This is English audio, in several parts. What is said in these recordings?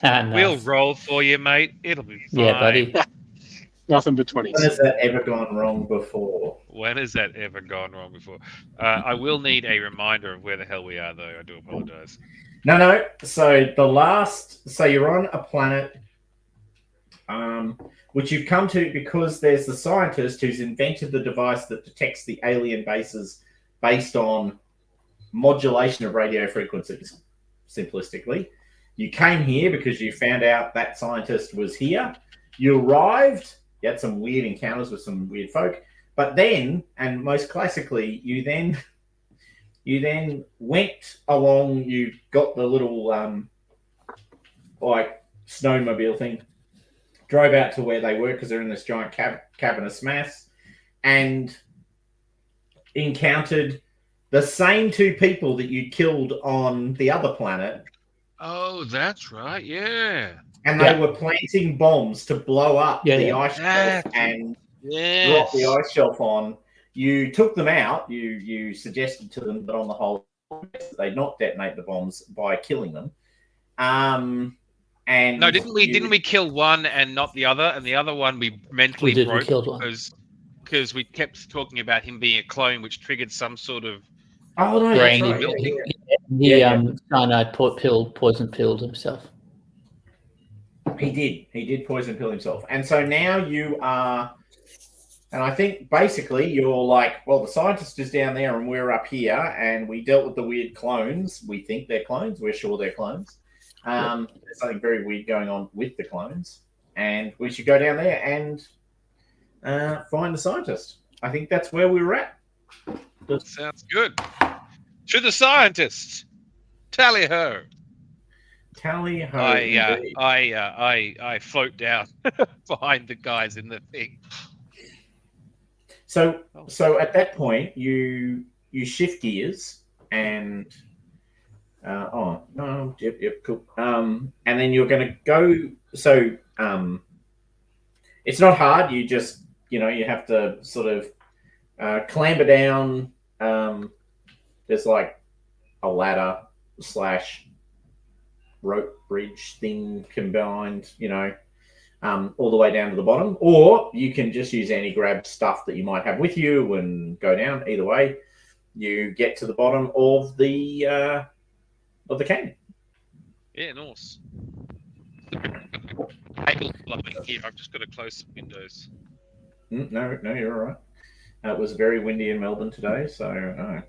Nice. We'll roll for you, mate. It'll be fine. Yeah, buddy. Nothing but 20s. When has that ever gone wrong before? When has that ever gone wrong before? I will need a reminder of where the hell we are, though. I do apologize. No. So you're on a planet, which you've come to because there's the scientist who's invented the device that detects the alien bases based on modulation of radio frequencies, simplistically. You came here because you found out that scientist was here. You arrived, you had some weird encounters with some weird folk, but then, and most classically, you then went along, you got the little like snowmobile thing, drove out to where they were because they're in this giant cavernous mass, and encountered the same two people that you killed on the other planet. Oh, that's right. Yeah. And they were planting bombs to blow up the ice shelf and drop the ice shelf on. You took them out. You suggested to them that on the whole they not detonate the bombs by killing them. And no, didn't we kill one and not the other? And the other one we mentally broke because we kept talking about him being a clone, which triggered some sort of brain. He cyanide poison pilled himself. He did poison pill himself. And so now you are, and I think basically you're like, well, the scientist is down there and we're up here and we dealt with the weird clones. We think they're clones. We're sure they're clones. There's something very weird going on with the clones. And we should go down there and find the scientist. I think that's where we were at. Sounds good. To the scientists. Tally ho. Tally ho. I float down behind the guys in the thing. So at that point you shift gears and cool. And then you're going to go. So it's not hard. You just you have to sort of clamber down. There's like a ladder / rope bridge thing combined, all the way down to the bottom. Or you can just use anti-grab stuff that you might have with you and go down. Either way, you get to the bottom of the canyon. Yeah, nice. I've just got to close some windows. No, you're all right. It was very windy in Melbourne today, so I'm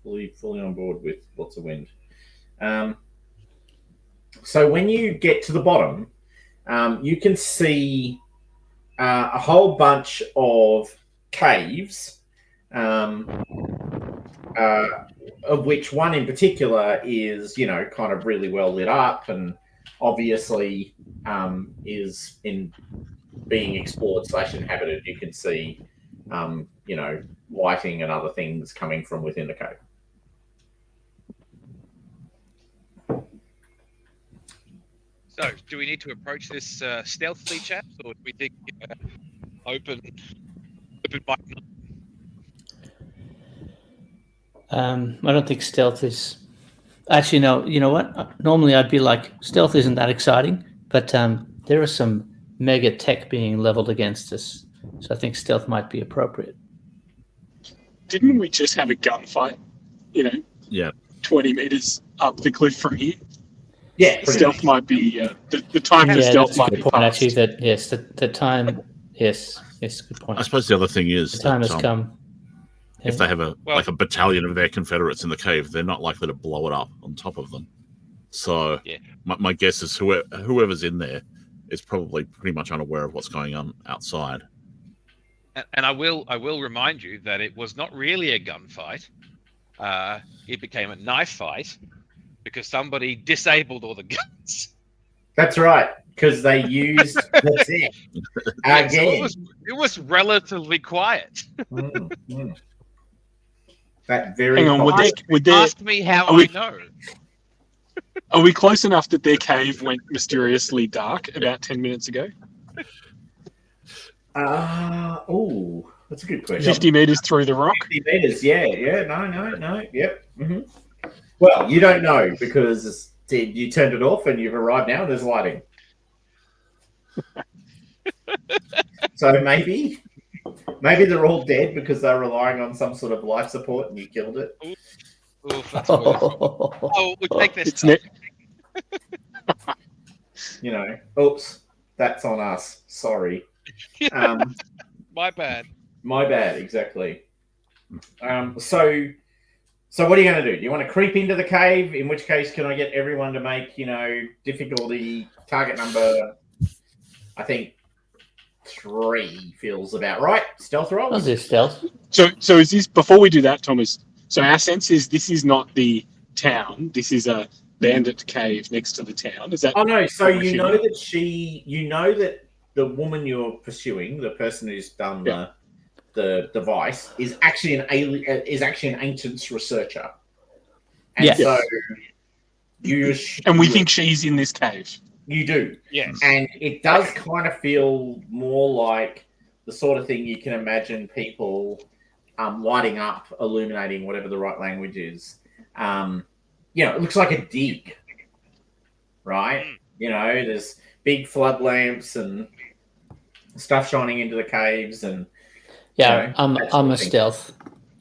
fully on board with lots of wind. So when you get to the bottom, you can see a whole bunch of caves, of which one in particular is, kind of really well lit up and obviously is in being explored / inhabited. You can see, lighting and other things coming from within the cave. So, do we need to approach this stealthily, chaps, or do we think open mic? I don't think stealth is. Actually, no. You know what? Normally, I'd be like, stealth isn't that exciting, but there is some mega tech being leveled against us, so I think stealth might be appropriate. Didn't we just have a gunfight? 20 meters up the cliff from here. Yeah, stealth might be the time for stealth might be point, past. actually, that yes, the time. Yes, good point. I suppose the other thing is the time has come. If they have a battalion of their Confederates in the cave, they're not likely to blow it up on top of them. So my guess is whoever's in there is probably pretty much unaware of what's going on outside. And I will remind you that it was not really a gunfight. It became a knife fight because somebody disabled all the guns. That's right, because they used the tech again. So it was relatively quiet. That very. Hang on, ask me how I know. Are we close enough that their cave went mysteriously dark about 10 minutes ago? That's a good question. 50 meters through the rock? 50 meters, yeah, no, yep. Mm-hmm. Well, you don't know because You turned it off and you've arrived now and there's lighting. So maybe they're all dead because they're relying on some sort of life support and you killed it. Oof, that's oh, we'll take this. Oops, that's on us. Sorry. My bad. My bad, exactly. So what are you going to do? Do you want to creep into the cave? In which case, can I get everyone to make, difficulty target number, I think 3 feels about right. Stealth roll? I'll do stealth. So is this, before we do that, Thomas, so our sense is this is not the town. This is a bandit cave next to the town. Is that? Oh, no. So you know that the woman you're pursuing, the person who's done the device, is actually an ancients researcher. And so and we think she's in this cave. You do. Yes. And it does kind of feel more like the sort of thing you can imagine people lighting up, illuminating, whatever the right language is. It looks like a dig, right? There's big flood lamps and stuff shining into the caves and I'm a stealth.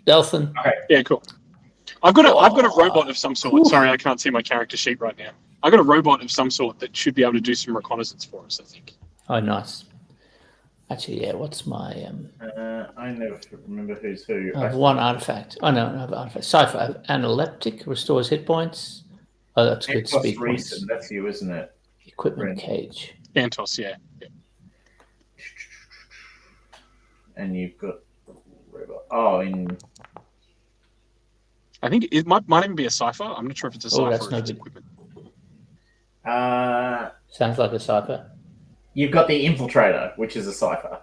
Delphin. Okay. Yeah, cool. I've got a robot of some sort. Sorry, I can't see my character sheet right now. I've got a robot of some sort that should be able to do some reconnaissance for us, I think. Oh, nice. Actually, yeah. What's my I never remember who's who. I have one artifact. Oh no, I have an artifact. Cipher. Analeptic restores hit points. Oh, that's good. Speed points. That's you, isn't it? Equipment cage. Antos, yeah. And you've got robot. Oh, I think it might even be a cipher. I'm not sure if it's a cipher that's or no if it's good. equipment. Sounds like a cipher. You've got the infiltrator, which is a cipher.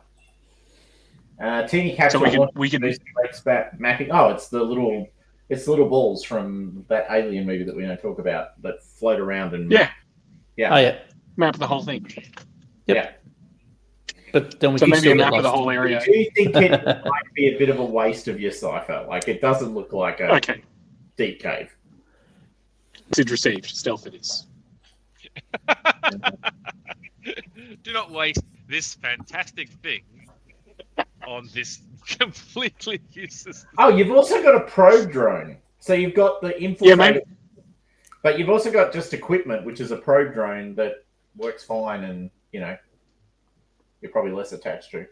Teeny capture. So we can mapping. Oh, it's the little balls from that Alien movie that we don't talk about that float around and Oh yeah. Map the whole thing. Yep. But then we so can maybe still a get map of the lost. whole area. Do you think it might be a bit of a waste of your cipher? Like it doesn't look like a deep cave. Sid received. Stealth it is. Do not waste this fantastic thing on this completely useless. Oh, you've also got a probe drone. So you've got the infiltrator, but you've also got just equipment, which is a probe drone that works fine, and you're probably less attached to.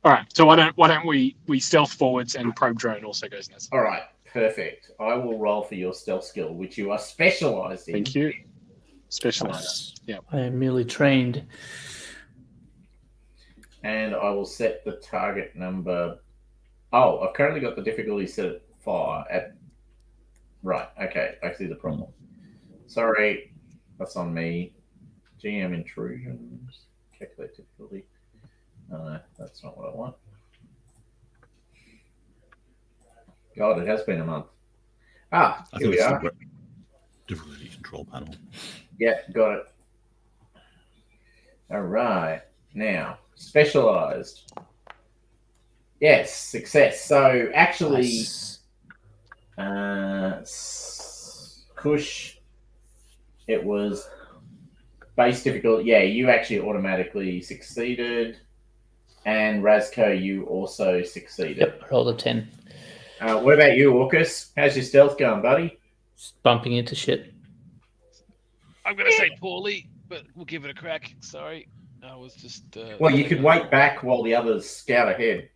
All right. So why don't we stealth forwards and probe drone also goes in this. All right. Perfect. I will roll for your stealth skill, which you are specialized in. Thank you. Specialized. Yeah. I am merely trained. And I will set the target number. Oh, I've currently got the difficulty set at 5. Right. Okay. I see the problem. Sorry. That's on me. GM intrusions. Calculate difficulty. No, that's not what I want. God, it has been a month. Here we are. Difficulty control panel. Yeah, got it. All right. Now, specialized. Yes, success. So actually, Kush, it was base difficulty. Yeah, you actually automatically succeeded. And Razko, you also succeeded. Yep, rolled a 10. What about you, Orcus? How's your stealth going, buddy? Just bumping into shit. I'm going to say poorly, but we'll give it a crack. Sorry. I was just... well, you could wait back while the others scout ahead.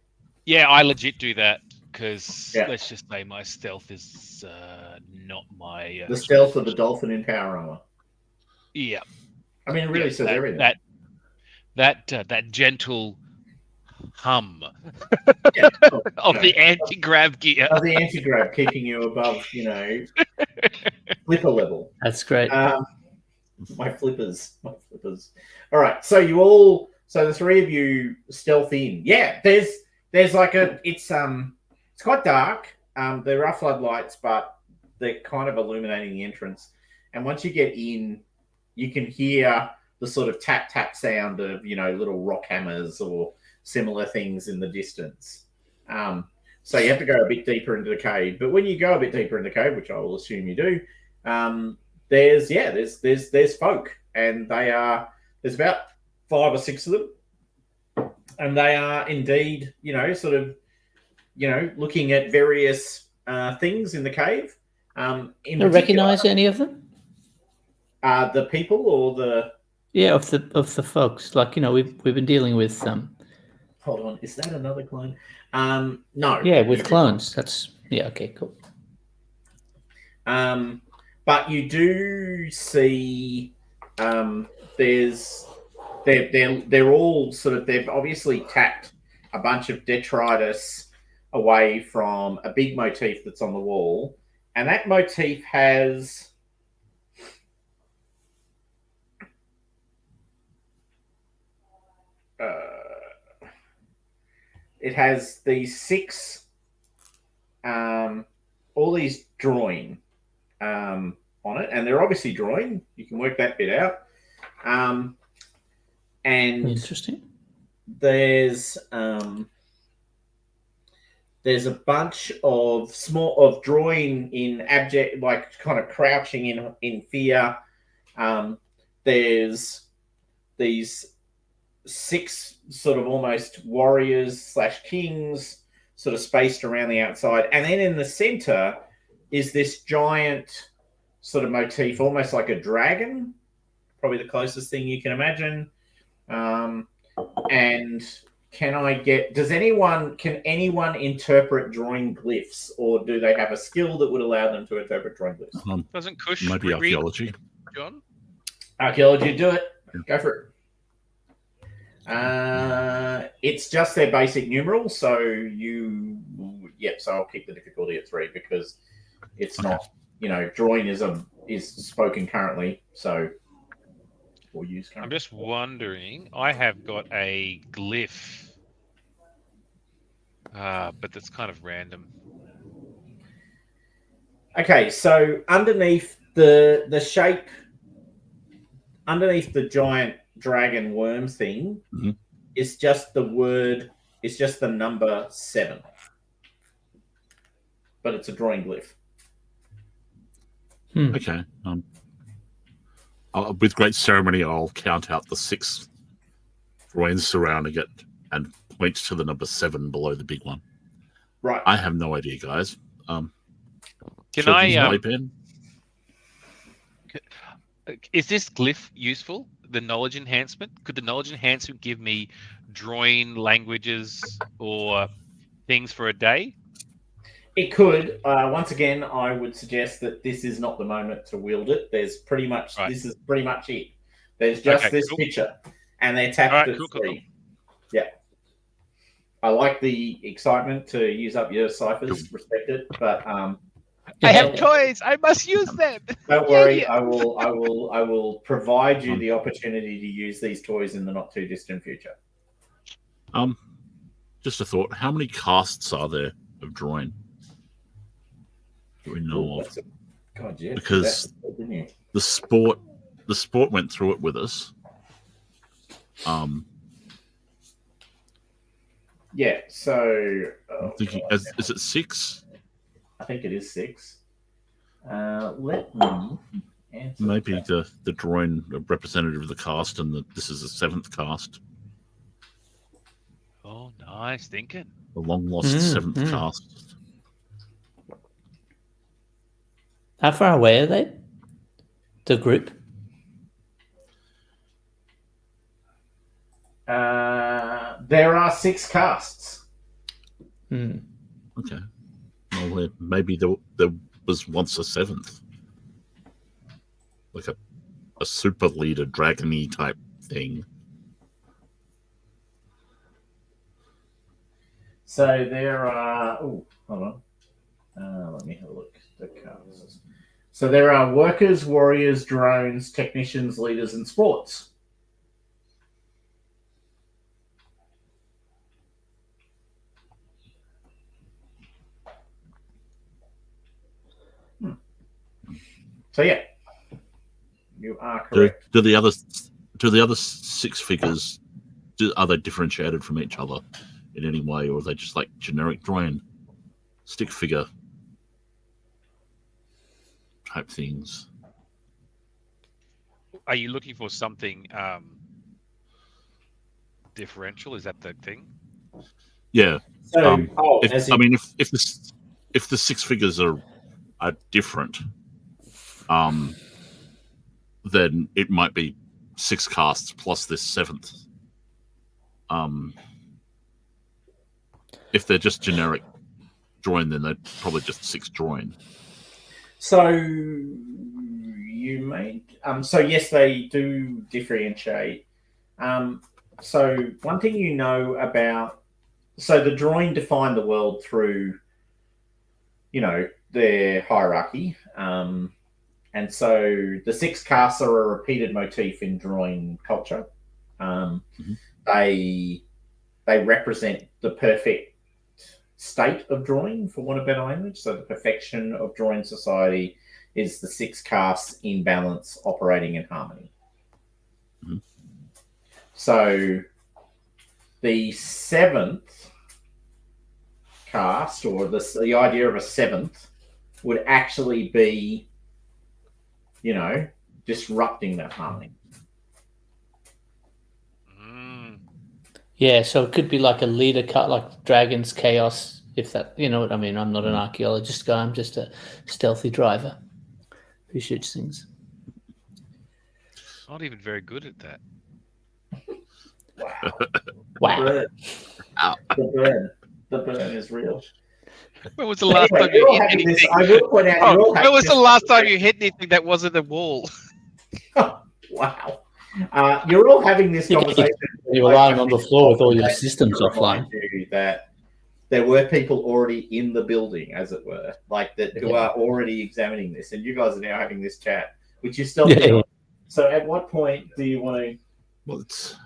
Yeah, I legit do that, because let's just say my stealth is not my... the stealth of the dolphin in power armor. Yeah. I mean, it really says everything. That gentle hum Yeah. of the anti-grav gear. Of the anti-grav, keeping you above, flipper level. That's great. My flippers. All right, so the 3 of you stealth in. Yeah, there's like it's quite dark. There are floodlights, but they're kind of illuminating the entrance. And once you get in, you can hear the sort of tap tap sound of little rock hammers or similar things in the distance. So you have to go a bit deeper into the cave. But when you go a bit deeper in the cave, which I will assume you do, there's folk, and there's about 5 or 6 of them, and they are indeed, sort of, looking at various things in the cave. Do you recognize any of them? The people or the of the folks, like we've been dealing with Hold on, is that another clone? No. Yeah, with clones. That's okay, cool. But you do see they're all sort of, they've obviously tapped a bunch of detritus away from a big motif that's on the wall, and that motif has it has these 6 all these drawing on it, and they're obviously drawing. You can work that bit out. And interesting. There's a bunch of drawing in abject, like kind of crouching in fear. There's these 6 sort of almost warriors / kings sort of spaced around the outside, and then in the center is this giant sort of motif, almost like a dragon, probably the closest thing you can imagine. And can anyone interpret drawing glyphs, or do they have a skill that would allow them to interpret drawing glyphs? Doesn't Kush Maybe read, archaeology. John? Archaeology, do it. Go for it. It's just their basic numerals, so so I'll keep the difficulty at 3 because it's not, drawing is spoken currently, so or used currently. I'm just wondering, I have got a glyph, but that's kind of random. Okay, so underneath the shape, underneath the giant dragon worm thing, is just the word, it's just the number 7. But it's a drawing glyph. Okay. With great ceremony, I'll count out the 6 drawings surrounding it and point to the number 7 below the big one. Right. I have no idea, guys. Can I? Is this glyph useful? The knowledge enhancement? Could the knowledge enhancement give me drawing languages or things for a day? It could. Once again, I would suggest that this is not the moment to wield it. There's pretty much This is pretty much it. There's just this picture, and they're tapped at 3. Cool. Yeah. I like the excitement to use up your ciphers. Respect it, but I have toys. I must use them. Don't worry. I will provide you the opportunity to use these toys in the not too distant future. Just a thought. How many casts are there of drawing? Do we know of? God, yeah. Because the sport went through it with us. Yeah. So I'm thinking, is it 6? I think it is 6. Let me answer. Maybe the drawing representative of the cast, and this is the 7th cast. Oh, nice thinking. The long lost 7th cast. How far away are they? The group? There are 6 casts. Okay. Well, maybe there was once a 7th. Like a super leader, dragon-y type thing. So there are... Oh, hold on. Let me have a look. The casts. So there are workers, warriors, drones, technicians, leaders, and sports. So yeah, you are correct. Do the other 6 figures, are they differentiated from each other in any way, or are they just like generic drawing stick figure type things? Are you looking for something differential? Is that the thing? Yeah. So, If the six figures are different, then it might be 6 casts plus this 7th. If they're just generic drawing, then they're probably just 6 drawing. So you made so yes, they do differentiate. So one thing you know about the drawing define the world through, their hierarchy. And so the 6 casts are a repeated motif in drawing culture. They represent the perfect state of drawing, for want of a better language. So the perfection of drawing society is the 6 casts in balance, operating in harmony. So the 7th cast, or the idea of a 7th, would actually be, disrupting that harmony. Yeah, so it could be like a leader cut, like Dragon's Chaos, if that, you know what I mean. I'm not an archaeologist guy. I'm just a stealthy driver who shoots things. Not even very good at that. Wow. The burn is real. When was the last time you hit anything? I will point out. When was the last time you hit anything that wasn't a wall? Wow. You're all having this conversation. You were lying on the floor with all your systems offline. That there were people already in the building, as it were, who are already examining this, and you guys are now having this chat, which is still. Yeah. So, at what point do you want to? Well, it's.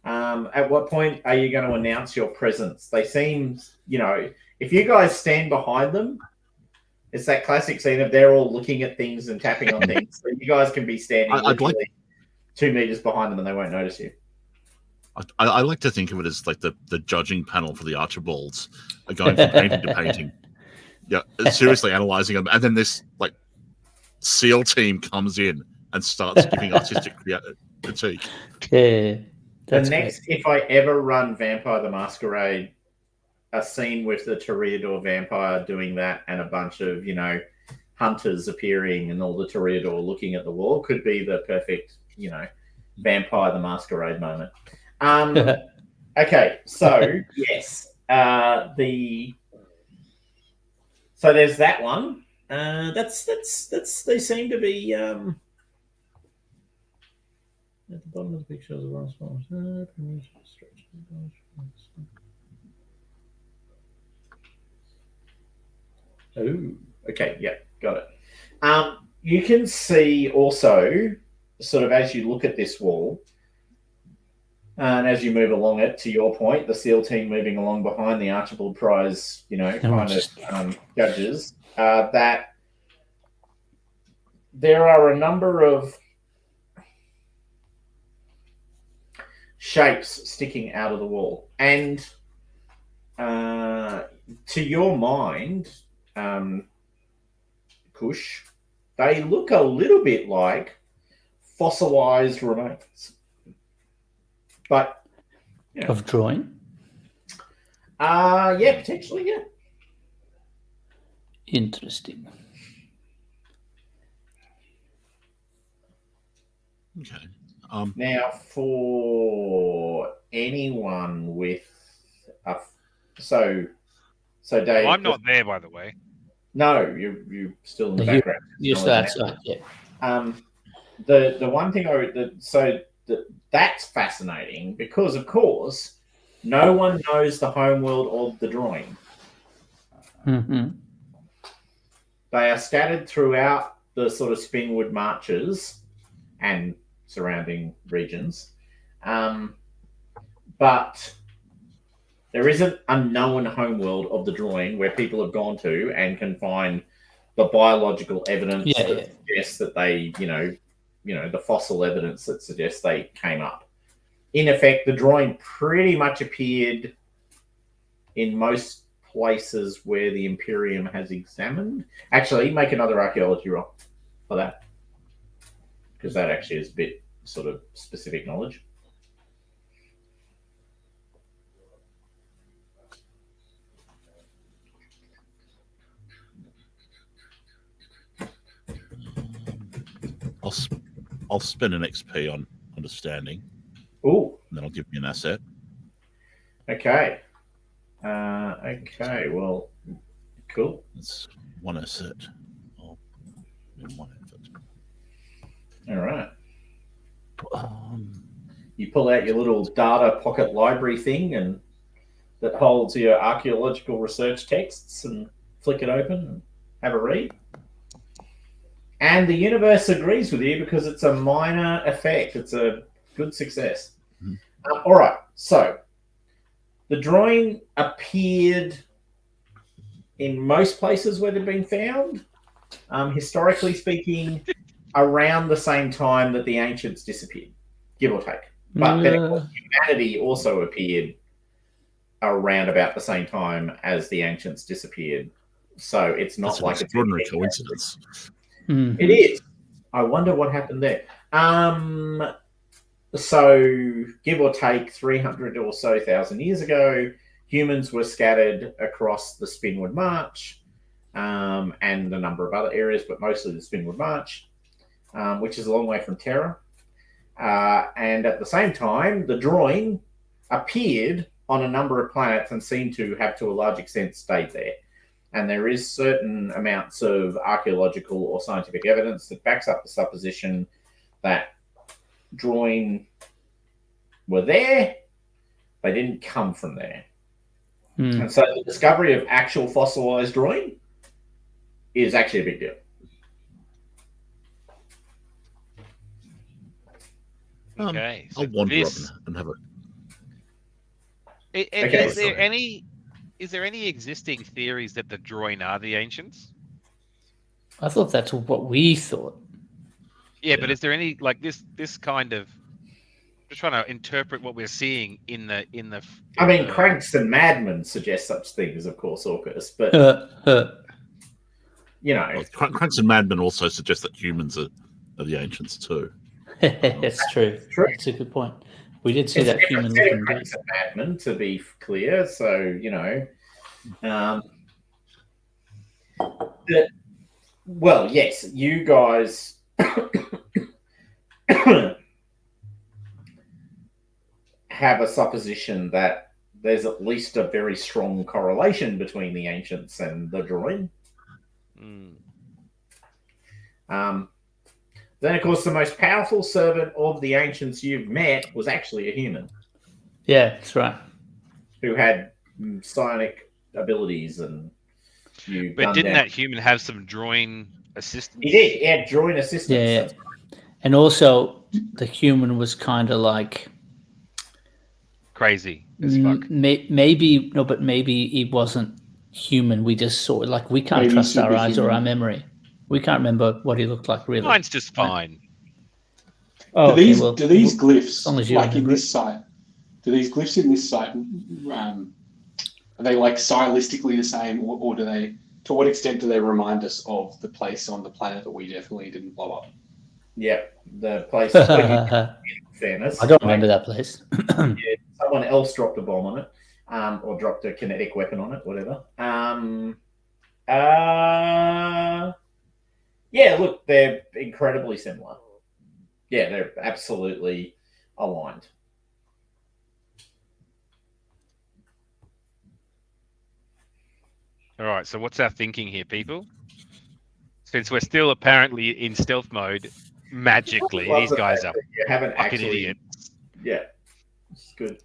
At what point are you going to announce your presence? They seem, if you guys stand behind them, it's that classic scene of they're all looking at things and tapping on things. So you guys can be standing 2 meters behind them and they won't notice you. I like to think of it as like the judging panel for the Archibalds are going from painting to painting. Yeah, seriously analysing them. And then this SEAL team comes in and starts giving artistic critique. Yeah. If I ever run Vampire the Masquerade, a scene with the Toreador vampire doing that and a bunch of, hunters appearing and all the Toreador looking at the wall could be the perfect, Vampire the Masquerade moment. Okay, so yes, so there's that one. That's they seem to be at the bottom of the picture of the bronze forms. Oh, okay, yeah, got it. You can see also, sort of as you look at this wall, and as you move along it, to your point, the SEAL team moving along behind the Archibald Prize, judges, that there are a number of shapes sticking out of the wall. And to your mind, Kush, they look a little bit like fossilized remains. But of drawing? Yeah, potentially, yeah. Interesting. Okay. Now, for anyone with so Dave, I'm not there, by the way. No, you're still in the background. You're still outside, yeah. The one thing that's fascinating because, of course, no one knows the homeworld of the drawing. Mm-hmm. They are scattered throughout the sort of Spinwood marches and surrounding regions. But there isn't a known homeworld of the drawing where people have gone to and can find the biological evidence that suggests that they, the fossil evidence that suggests they came up. In effect, the drawing pretty much appeared in most places where the Imperium has examined. Actually, make another archaeology roll for that. because that actually is a bit sort of specific knowledge. I'll spend an XP on understanding, Oh, and then I'll give you an asset. okay. Okay, well, cool. It's one asset. In one effort. All right. Um, You pull out your little data pocket library thing and that holds your archaeological research texts and flick it open and have a read. And the universe agrees with you because it's a minor effect. It's a good success. All right. So the drawing appeared in most places where they've been found, historically speaking, around the same time that the ancients disappeared, give or take. But then of course, humanity also appeared around about the same time as the ancients disappeared. So it's not that's an like extraordinary coincidence. It is. I wonder what happened there. So give or take 300 or so thousand years ago, humans were scattered across the Spinward March and a number of other areas, but mostly the Spinward March, which is a long way from Terra. And at the same time, the drawing appeared on a number of planets and seemed to have, to a large extent, stayed there. And there is certain amounts of archaeological or scientific evidence that backs up the supposition that drawing were there, they didn't come from there. And so the discovery of actual fossilized drawing is actually a big deal. Okay. I'll wander up and have a. Okay, Is there any existing theories that the drawing are the ancients? I thought that's what we thought. Yeah, but is there any like this kind of just trying to interpret what we're seeing in the I mean, cranks and madmen suggest such things, of course, Orcus, but you know, Well, Cranks and Madmen also suggest that humans are the ancients too. That's true. True. That's a good point. We did see it's a that different human set of looking cranks and madmen, to be clear. So you know, well, yes, you guys have a supposition that there's at least a very strong correlation between the ancients and the drawing. Then, of course, the most powerful servant of the ancients you've met was actually a human. Yeah, that's right. Who had psionic abilities, and But didn't that human have some drawing assistance? He did. He had drawing assistance. Yeah. And also, the human was kind of like crazy as fuck. Maybe he wasn't human. We just saw it. Like, we can't trust our eyes or our memory. We can't remember what he looked like, really. Mine's just fine. Oh, do these glyphs, as you like in remember this site, do these glyphs in this site, are they like stylistically the same, or do they, to what extent do they remind us of the place on the planet that we definitely didn't blow up? Yeah, the place. In fairness, I don't remember that place. Yeah, someone else dropped a bomb on it, or dropped a kinetic weapon on it, whatever. Yeah, look, they're incredibly similar. Yeah, they're absolutely aligned. All right, so what's our thinking here, people? Since we're still apparently in stealth mode, magically, these guys are you haven't fucking actually idiots. Yeah, it's good.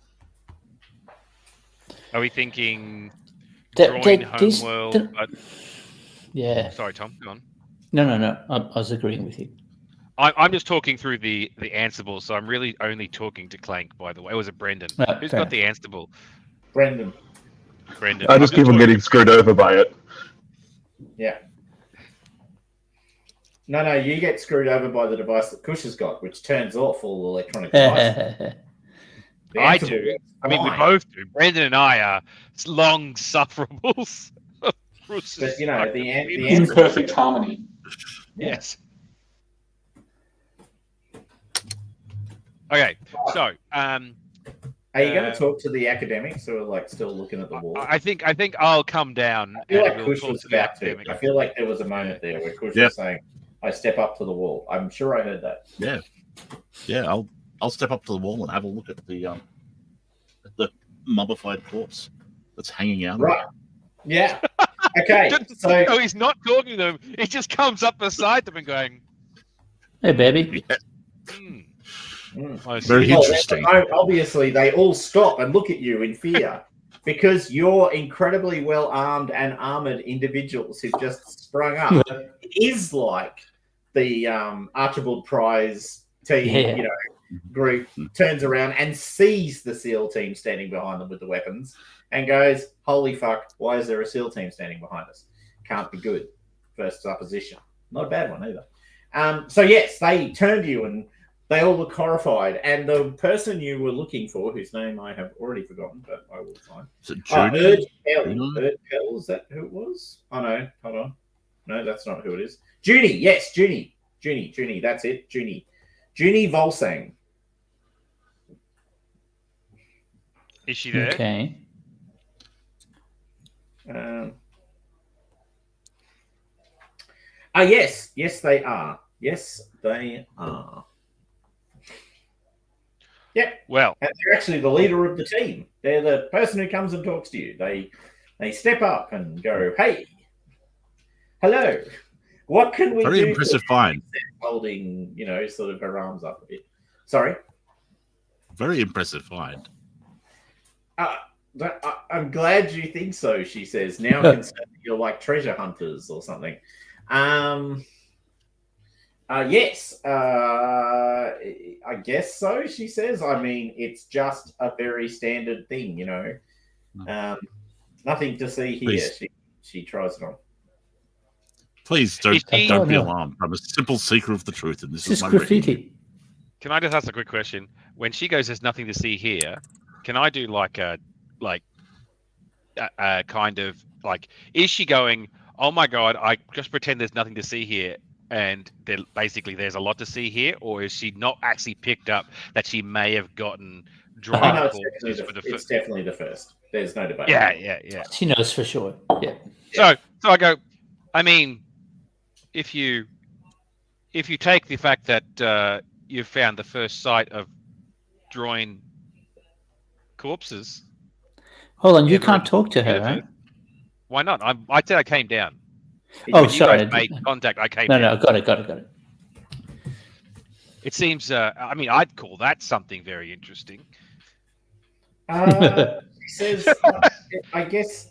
Are we thinking drawing homeworld? Yeah. Sorry, Tom, go on. No. I was agreeing with you. I'm just talking through the Ansible, so I'm really only talking to Clank, by the way. Or was it Brendan? Who's got the Ansible? Brendan. I just keep on getting screwed over by it. Yeah. No, you get screwed over by the device that Kush has got, which turns off all electronic devices. I do. I mean, we both do. Brendan and I are long sufferables. But you know, the in perfect harmony. Yes. Okay, so are you going to talk to the academics who are like still looking at the wall? I think I'll come down I feel and like we'll Kush talk was to the about to. academic. I feel like there was a moment there where Kush Yeah. was saying, "I step up to the wall." I'm sure I heard that. Yeah. I'll step up to the wall and have a look at the mummified corpse that's hanging out. Right. Yeah. Okay. So No, he's not talking to them. He just comes up beside them and going, Hey, baby. Yeah. I see. Very Well, interesting. obviously, they all stop and look at you in fear because you're incredibly well armed and armored individuals who've just sprung up. It is like the Archibald Prize team, Yeah. group turns around and sees the SEAL team standing behind them with the weapons and goes, "Holy fuck! Why is there a SEAL team standing behind us? Can't be good." First supposition, not a bad one either. So yes, they turn to you and they all look horrified. And the person you were looking for, whose name I have already forgotten, but I will find. Is it Erd Judy? Kelly. Erd Kelly, is that who it was? Oh no, hold on. No, that's not who it is. Junie, yes, Junie, that's it, Junie Volsang. Is she there? Okay. Yes, they are. Yes, they are. Yep. Well, And they're actually the leader of the team. They're the person who comes and talks to you. They step up and go, "Hey, hello. What can we Very do?" impressive find. Holding, sort of her arms up a bit. Sorry. Very impressive find. I'm glad you think so, she says. Now I'm concerned that you're like treasure hunters or something. Yes, I guess so, she says. I mean, it's just a very standard thing, Nothing to see here. Please. She tries it on. Please Is she- don't be Oh, no. alarmed. I'm a simple seeker of the truth, and this This is is my graffiti. can I just ask a quick question? When she goes, "There's nothing to see here," can I do like a kind of like? Is she going, "Oh my god, I just pretend there's nothing to see here," and there's a lot to see here, or is she not actually picked up that she may have gotten drawn? Oh, no, corpses it's definitely the first. There's no debate. Yeah. She knows for sure. Yeah. So I go. I mean, if you take the fact that you've found the first site of drawing corpses, Hold on, you Ever- can't talk to her, ever- right? why not? I said I came down. Oh, When you sorry. guys made contact, I came No, down. no, got it. It seems. I mean, I'd call that something very interesting. She says, I guess,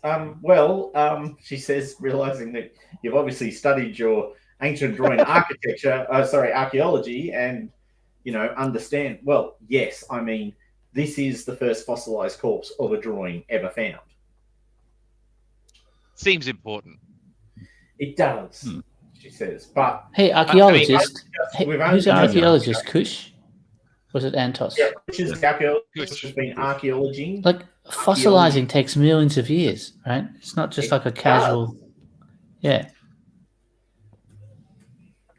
she says, realizing that you've obviously studied your ancient drawing archaeology and, understand. Well, yes, I mean, this is the first fossilized corpse of a drawing ever found. Seems important. It does, she says. But Hey, archaeologist. we've Who's only our just- archaeologist? Kush? Was it Antos? yeah, which is the archaeologist has been archaeology. Like fossilizing takes millions of years, right? It's not just like a casual. Yeah.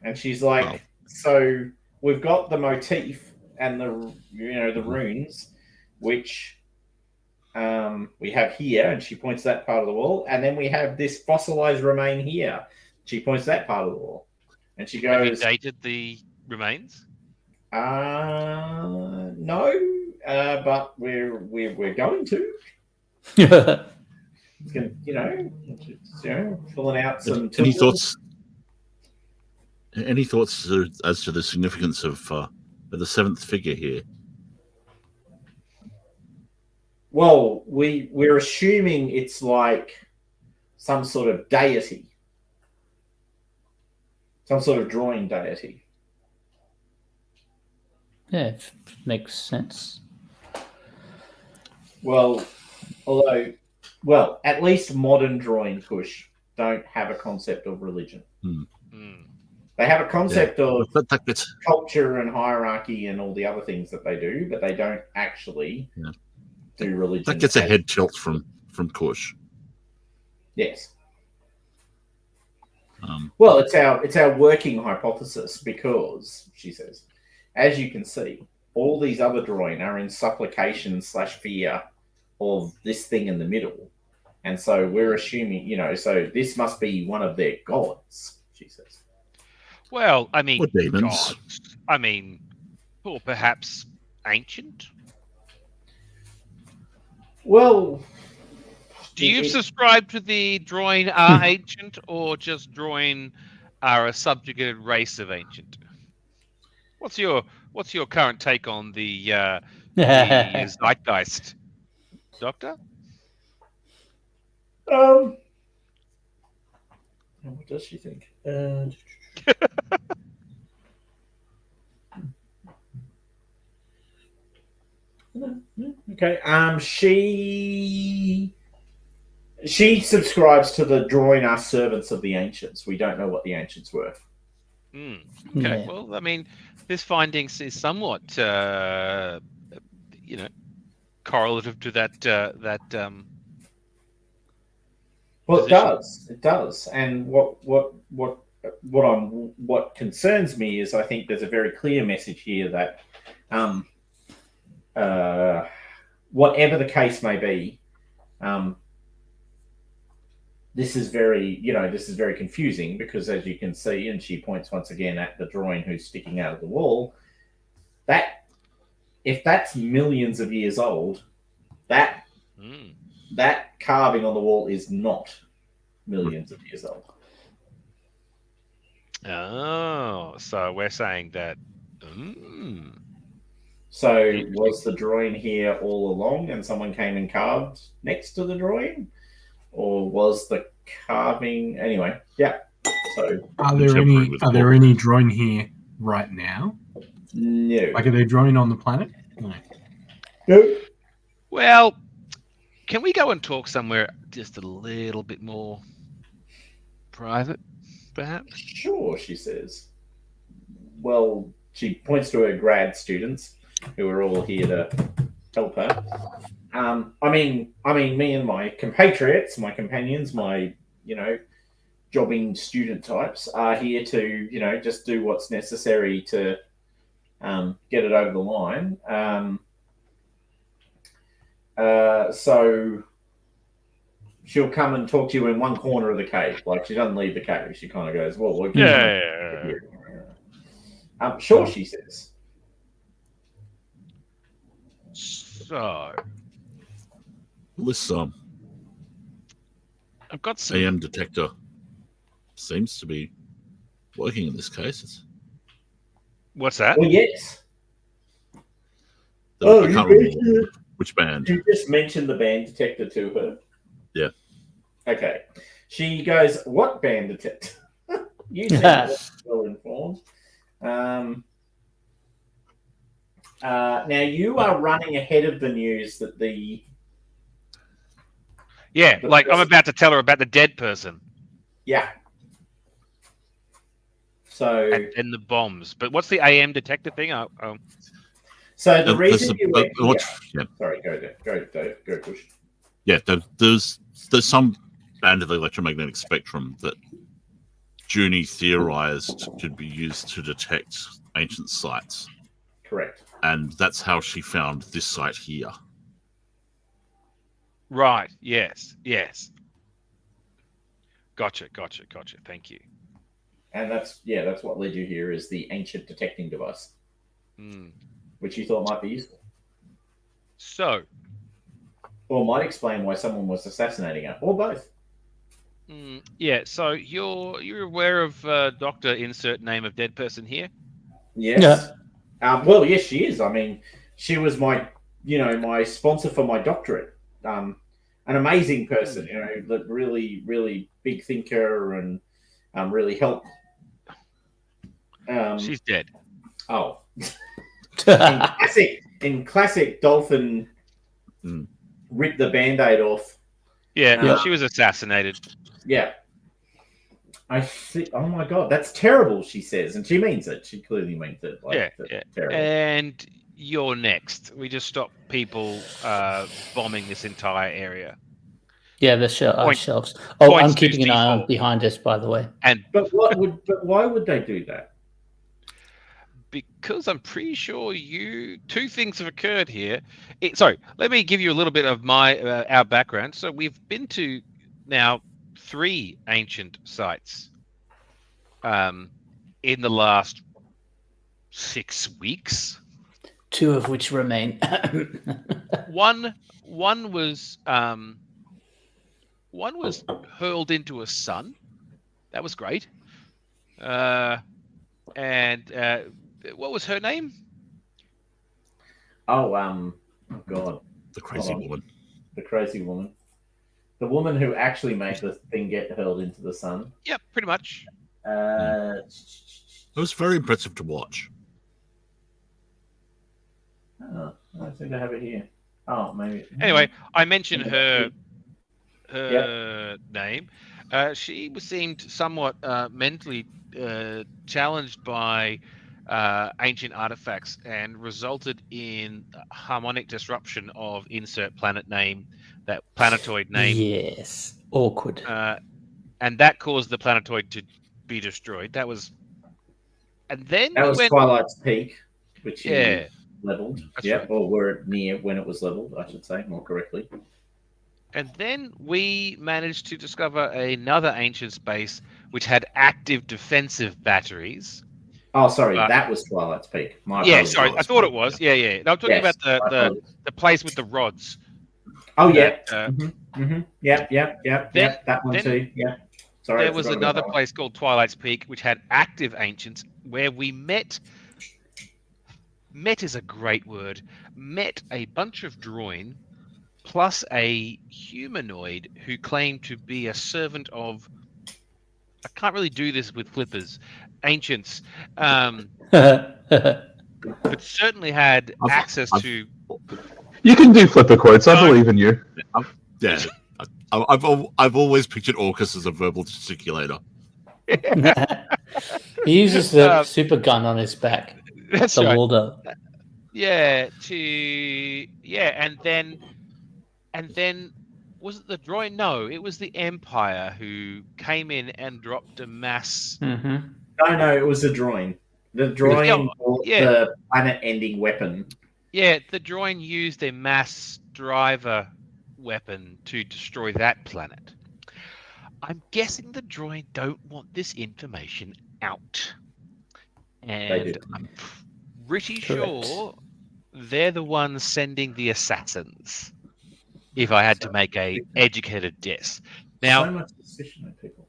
And she's like, so we've got the motif and the runes, which we have here, and she points that part of the wall, and then we have this fossilized remain here. She points that part of the wall, and she Have you goes, dated the remains? no, but we're going to. It's gonna, pulling out some. Any tools. thoughts? Any thoughts as to the significance of the seventh figure here? Well, we're assuming it's like some sort of deity, some sort of drawing deity. Yeah, makes sense. Well, at least modern drawing Kush don't have a concept of religion. They have a concept of That gets culture and hierarchy and all the other things that they do, but they don't actually do religion. that gets a head tilt from Kush. Yes. Well, it's our working hypothesis because, she says, as you can see, all these other drawing are in supplication / fear of this thing in the middle. And so we're assuming, so this must be one of their gods, she says. Well, I mean, Or demons. gods. I mean, or perhaps ancient. Well, Do you subscribe to the drawing are ancient, or just drawing are a subjugated race of ancient? What's your current take on the zeitgeist, Doctor? what does she think? Okay. She subscribes to the drawing are servants of the ancients. We don't know what the ancients were. Okay. Yeah. Well, I mean, this findings is somewhat, correlative to that. Well, it position. does. It does. And what concerns me is I think there's a very clear message here that whatever the case may be, this is very confusing because, as you can see, and she points once again at the drawing who's sticking out of the wall, that if that's millions of years old, that carving on the wall is not millions of years old. Oh, so we're saying that. So was the drawing here all along and someone came and carved next to the drawing? Or was the carving anyway? Yeah. So Are there any drawing here right now? no. Like, are they drawing on the planet? No. No. Well, can we go and talk somewhere just a little bit more private, perhaps? Sure, she says. Well, she points to her grad students who are all here to help her. I mean, me and my compatriots, my companions, my, jobbing student types are here to, just do what's necessary to get it over the line. So she'll come and talk to you in one corner of the cave. Like, she doesn't leave the cave. She kind of goes, well, we're Yeah. Sure, she says. So This I've got some. AM detector seems to be working in this case. What's that? Well, yes. I can't remember which band. You just mentioned the band detector to her. Yeah. Okay. She goes, what band detector? You seem well informed. Now, you are running ahead of the news that Yeah, like I'm about to tell her about the dead person. Yeah. So. And the bombs. But what's the AM detector thing? So the reason you went yeah. Sorry, go push. Yeah, there's some band of the electromagnetic spectrum that Junie theorized could be used to detect ancient sites. Correct. And that's how she found this site here. Right. Yes. Gotcha. Thank you. And that's what led you here is the ancient detecting device, which you thought might be useful. So. Or might explain why someone was assassinating her, or both. Yeah. So you're aware of Dr. Insert name of dead person here? Yes. Yeah. Well, yes, she is. I mean, she was my sponsor for my doctorate. An amazing person, that really, really big thinker and really helped. She's dead. Oh. in classic Dolphin, rip the Band-Aid off. Yeah, she was assassinated. Yeah. I see. Oh my God, that's terrible, she says. And she means it. She clearly means it. Terrible. And you're next. We just stopped people bombing this entire area. Yeah, the shelves. Oh, I'm keeping an eye on behind us, by the way. But why would they do that? because I'm pretty sure two things have occurred here. Let me give you a little bit of our background. So we've been to now 3 ancient sites in the last 6 weeks. 2 of which remain. One was hurled into a sun. That was great. And what was her name? Oh, God. The crazy woman. The crazy woman. The woman who actually made the thing get hurled into the sun. Yep, pretty much. It was very impressive to watch. I don't think I have it here. Oh, maybe. Anyway, I mentioned her name. She seemed somewhat mentally challenged by ancient artifacts and resulted in harmonic disruption of insert planet name, that planetoid name. Yes, awkward. And that caused the planetoid to be destroyed. That was Twilight's Peak, which yeah. leveled. That's Yep, right. or were near when it was leveled, I should say, more correctly. And then we managed to discover another ancient space which had active defensive batteries. Oh, sorry, that was Twilight's Peak. Sorry, I thought it was. Yeah. No, I'm talking about the place with the rods. Oh, yeah. Yep. That one too. Yeah. Sorry. There was another place called Twilight's Peak which had active ancients where we met. Met is a great word. Met a bunch of droin plus a humanoid who claimed to be a servant of. I can't really do this with flippers. Ancients, but certainly had access to. You can do flipper quotes. I believe in you. Yeah, I've always pictured Orcus as a verbal gesticulator. He uses the super gun on his back. That's the right. Waldo. Yeah, and then was it the droid? No, it was the Empire who came in and dropped a mass. Mm-hmm. No, it was the droid. The droid bought the planet-ending weapon. Yeah, the droid used a mass driver weapon to destroy that planet. I'm guessing the droid don't want this information out. And I'm pretty sure they're the ones sending the assassins. If I had to make a educated guess. Now, so much decision on people.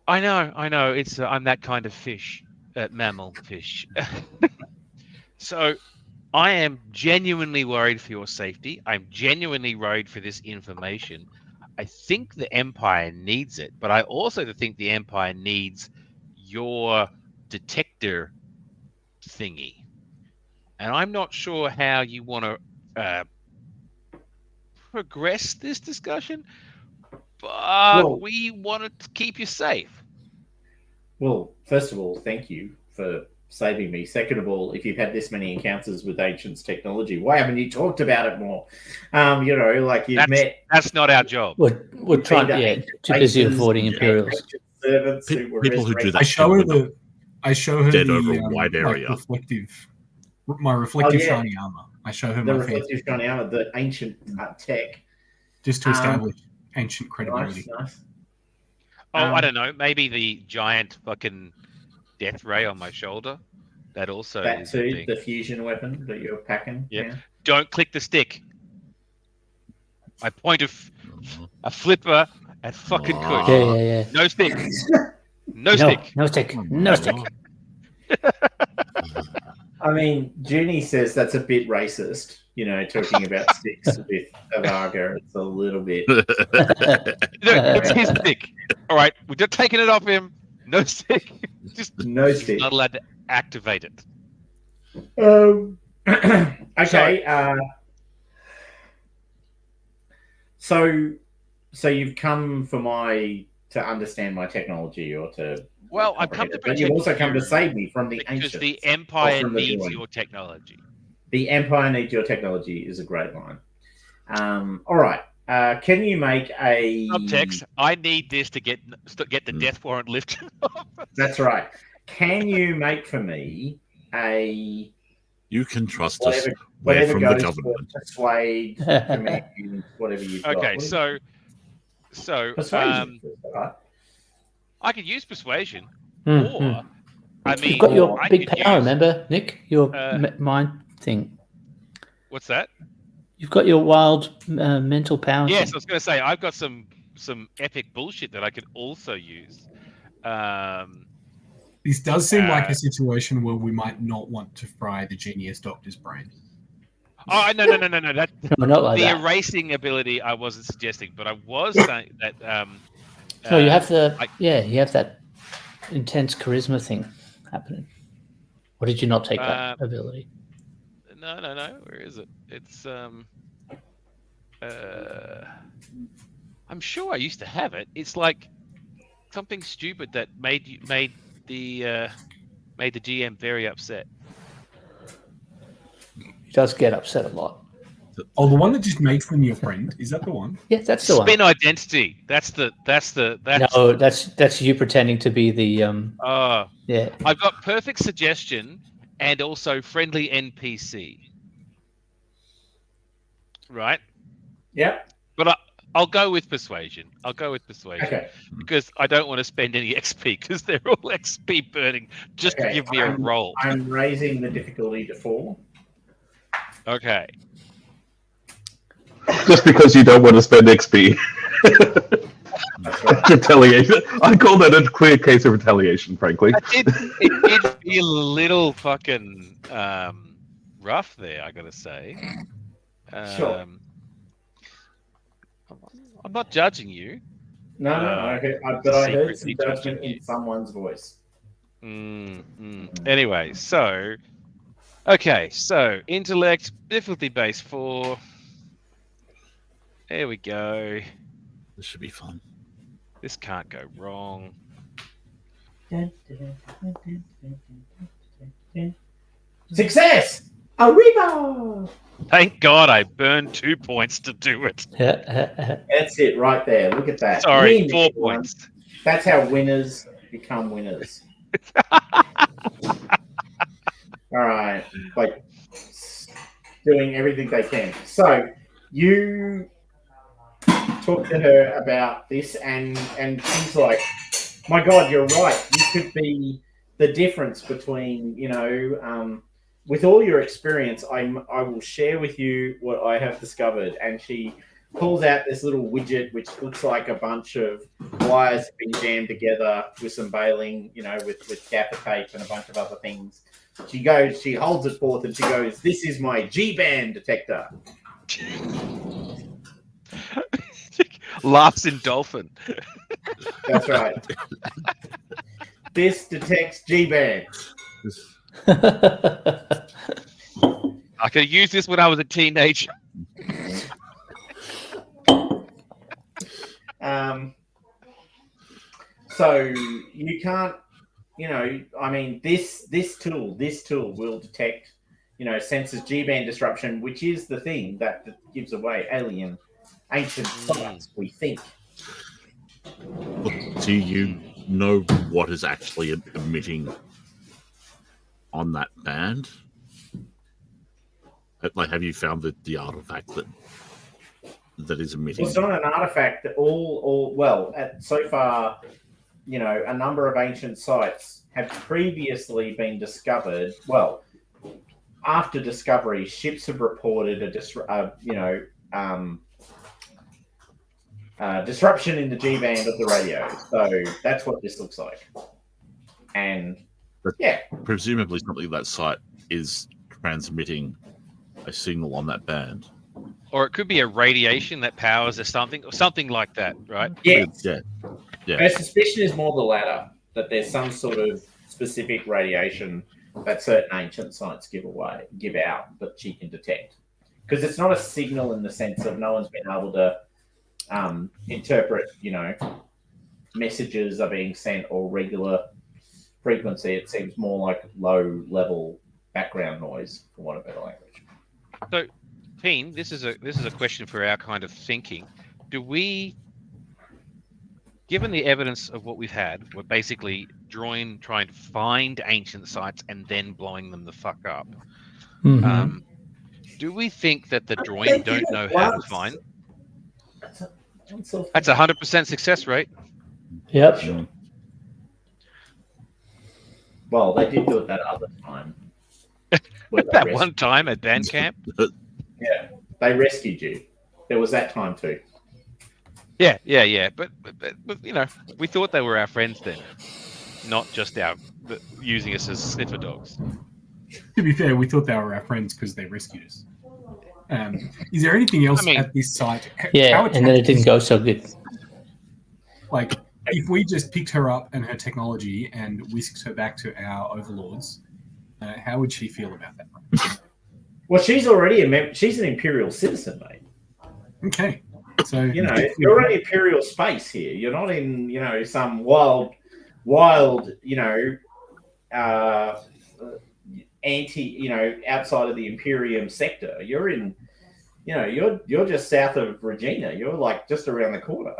I know. It's I'm that kind of fish, mammal fish. So I am genuinely worried for your safety. I'm genuinely worried for this information. I think the Empire needs it, but I also think the Empire needs your detector thingy. And I'm not sure how you want to progress this discussion, but we wanted to keep you safe. Well, first of all, thank you for saving me. Second of all, if you've had this many encounters with Ancients technology, why haven't you talked about it more? That's not our job. We're trying, too busy avoiding Imperials. People who do that. I show her dead the over a wide area. My reflective shiny armor. I show her the my reflective shiny armor, the ancient tech, just to establish ancient credibility. Nice. I don't know. Maybe the giant fucking death ray on my shoulder. That also. That too. The fusion weapon that you're packing. Yep. Yeah. Don't click the stick. I point a flipper at fucking Kush. Yeah. No stick. No stick. No stick. No stick. I mean, Junie says that's a bit racist, talking about sticks with Avaga. It's a little bit. No, it's his stick. All right, we're just taking it off him. No stick. Just no stick. He's not allowed to activate it. Okay. So you've come to understand my technology or to. Well, I've come to protect you. But you've also come to save me from the ancients. Because the Empire needs your technology. The Empire needs your technology is a great line. All right. Can you make a subtext? I need this to get the death warrant lifted. That's right. Can you make for me a You can trust us. whatever We're from the goes for government. persuade, command, whatever you've got. Okay, What is so persuasion. Right? I could use persuasion, Mm, or mm. I mean, You've got your I big could power, use- remember, Nick? Your mind thing. What's that? You've got your wild mental power Yes, thing. I was going to say I've got some epic bullshit that I could also use. This does seem like a situation where we might not want to fry the genius doctor's brain. Oh no! That No, not like the that. erasing ability I wasn't suggesting, but I was saying that. No, you have the I- you have that intense charisma thing happening. Or did you not take that ability? No. Where is it? It's I'm sure I used to have it. It's like something stupid that made the GM very upset. He does get upset a lot. Oh, the one that just makes them your friend? Is that the one? Yeah, that's the Spin one. identity. That's No, that's you pretending to be the yeah. I've got perfect suggestion and also friendly NPC. Right? Yep. But I'll go with persuasion. Okay. Because I don't want to spend any XP because they're all XP burning just to give me a roll. I'm raising the difficulty to 4. Okay. Just because you don't want to spend XP. That's right. Retaliation. I call that a clear case of retaliation, frankly. It did feel a little fucking rough there, I gotta say. Sure. I'm not judging you. No, but I heard some judgment in someone's voice. Anyway, so intellect difficulty base 4. There we go. This should be fun. This can't go wrong. Success! Arriba! Thank God I burned 2 points to do it. That's it right there. Look at that. Sorry, Win, 4 everyone. points. That's how winners become winners. All right. Like doing everything they can. So you talk to her about this and she's like, my God, you're right. You could be the difference between, with all your experience, I will share with you what I have discovered. And she pulls out this little widget, which looks like a bunch of wires being jammed together with some baling, with gaffer tape and a bunch of other things. She holds it forth and she goes, this is my G-band detector. Laughs in dolphin. That's right. This detects G-bands. I could have used this when I was a teenager. So you can't, this tool will detect, senses G-band disruption, which is the thing that gives away ancient sites, we think. Do you know what is actually emitting on that band? Like, have you found the artifact that is emitting? It's not an artifact that so far, a number of ancient sites have previously been discovered. Well, after discovery, ships have reported disruption in the G-band of the radio. So that's what this looks like. And presumably something that site is transmitting a signal on that band. Or it could be a radiation that powers or something like that, right? Yeah. Yeah. Her suspicion is more the latter, that there's some sort of specific radiation that certain ancient sites give out that she can detect. Because it's not a signal in the sense of no one's been able to interpret, messages are being sent or regular frequency. It seems more like low level background noise, for want of better language. So, Peen, this is a question for our kind of thinking. Do we given the evidence of what we've had, we're basically trying to find ancient sites and then blowing them the fuck up. Mhm. Do we think that the They droid did don't it know how to once. find? That's That's 100% success rate. Yep. Well, they did do it that other time. Where they That rescued- one time at band camp. Yeah, they rescued you. There was that time too. Yeah. But you know, we thought they were our friends then, not just using us as sniffer dogs. To be fair, we thought they were our friends because they rescued us. Is there anything else at this site? Yeah, and then it didn't go so good. Like, if we just picked her up and her technology and whisked her back to our overlords, how would she feel about that? Well, she's already she's an Imperial citizen, mate. Okay. So you're in Imperial space here. You're not in, some wild, outside of the Imperium sector. You're in, you're just south of Regina. You're like just around the corner.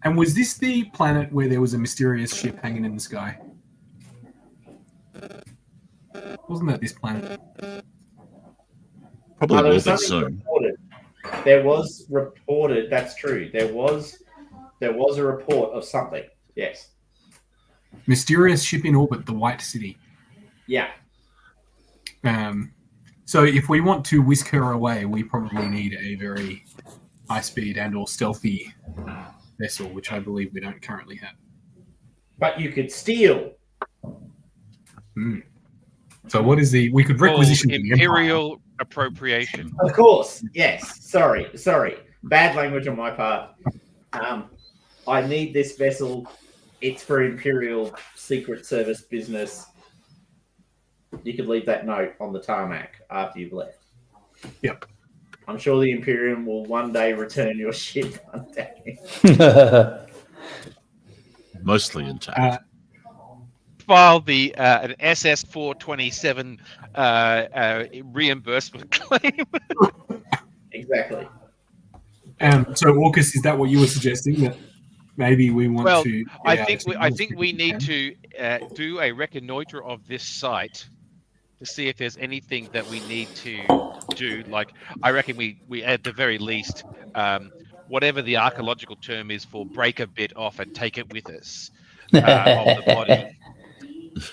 And was this the planet where there was a mysterious ship hanging in the sky? Wasn't that this planet? Probably there will was be something soon. reported. There was reported. That's true. There was a report of something. Yes. Mysterious ship in orbit, the White City. Yeah. So if we want to whisk her away, we probably need a very high speed and or stealthy vessel, which I believe we don't currently have. But you could steal. So what is we could requisition the Imperial appropriation. Of course. Yes. Sorry. Bad language on my part. I need this vessel. It's for Imperial Secret Service business. You could leave that note on the tarmac after you've left. Yep. I'm sure the Imperium will one day return your ship one day. Mostly intact. File the an SS-427 reimbursement claim. Exactly. So, Orcus, is that what you were suggesting? That maybe we want to? I think we need to do a reconnoiter of this site to see if there's anything that we need to do. Like, I reckon we at the very least, whatever the archaeological term is for, break a bit off and take it with us of the body.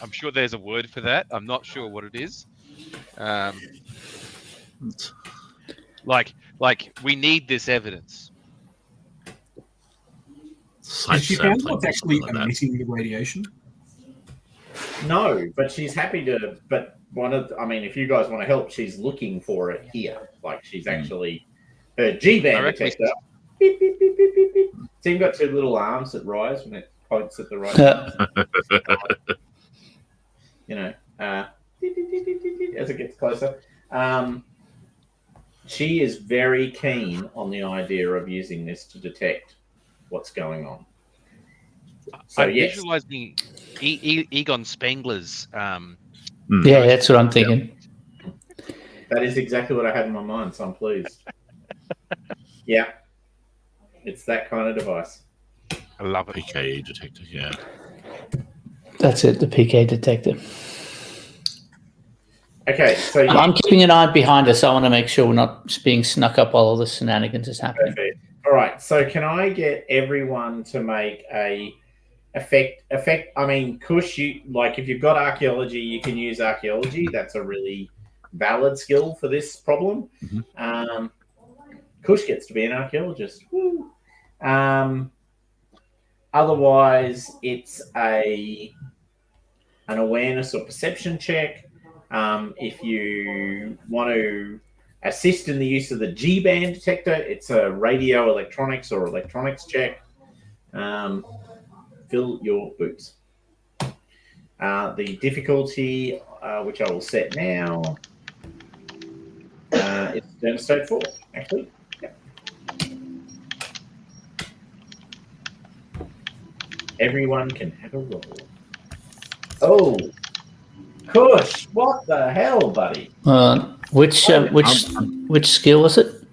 I'm sure there's a word for that. I'm not sure what it is. Like we need this evidence. Has she found what's actually emitting the radiation? No, but she's happy to. But if you guys want to help, she's looking for it here. Like she's actually her G-band detector. Beep, beep, beep, beep, beep, beep. So you've got two little arms that rise when it points at the right. As it gets closer. She is very keen on the idea of using this to detect what's going on. So I'm visualizing Egon Spengler's. Yeah, that's what I'm thinking. That is exactly what I had in my mind, so I'm pleased. Yeah. It's that kind of device. I love it. PKE detector, yeah. That's it, the PK detector. Okay, so I'm keeping an eye behind us. I want to make sure we're not being snuck up while all this shenanigans is happening. Perfect. All right, so can I get everyone to make a effect? I mean, Kush, if you've got archaeology, you can use archaeology. That's a really valid skill for this problem. Mm-hmm. Kush gets to be an archaeologist. Woo. Otherwise, it's an awareness or perception check. If you want to assist in the use of the G-band detector, it's a radio electronics or electronics check. Fill your boots. The difficulty, which I will set now, is Demonstrate 4, actually. Yep. Everyone can have a roll. Oh, Kush, what the hell, buddy? Which skill was it?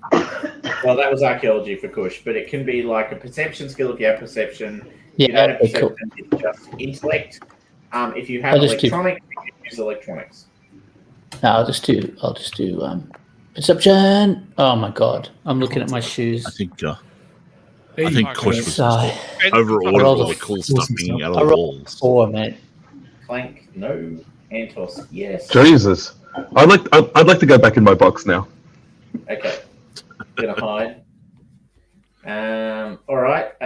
Well, that was archaeology for Kush, but it can be like a perception skill if you have perception. Yeah, If you don't have okay, cool. perception, it's just intellect. If you have I'll just do- electronics, you can use electronics. No, I'll just do perception. Oh my god, I'm looking at my shoes. I think Hey, Kush was Sigh. overawed rolled all a the cool stuff being out I of the rolled walls. 4, mate. Clank, no. Antos, yes. Jesus. I'd like to go back in my box now. Okay. Gonna hide. All right.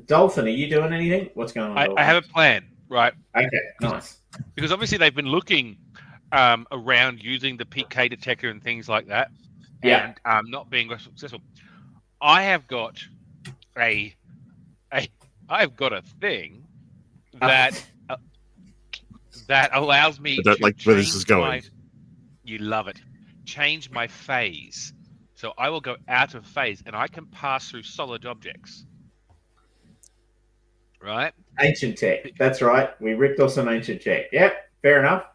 Dolphin, are you doing anything? What's going on? I have a plan, right? Okay, nice. Because obviously they've been looking around using the PK detector and things like that, Yeah. and not being successful. I have got I've got a thing that that allows me I don't to like where this change is going. you love it. Change my phase. So I will go out of phase and I can pass through solid objects. Right? Ancient tech. That's right. We ripped off some ancient tech. Yep, fair enough.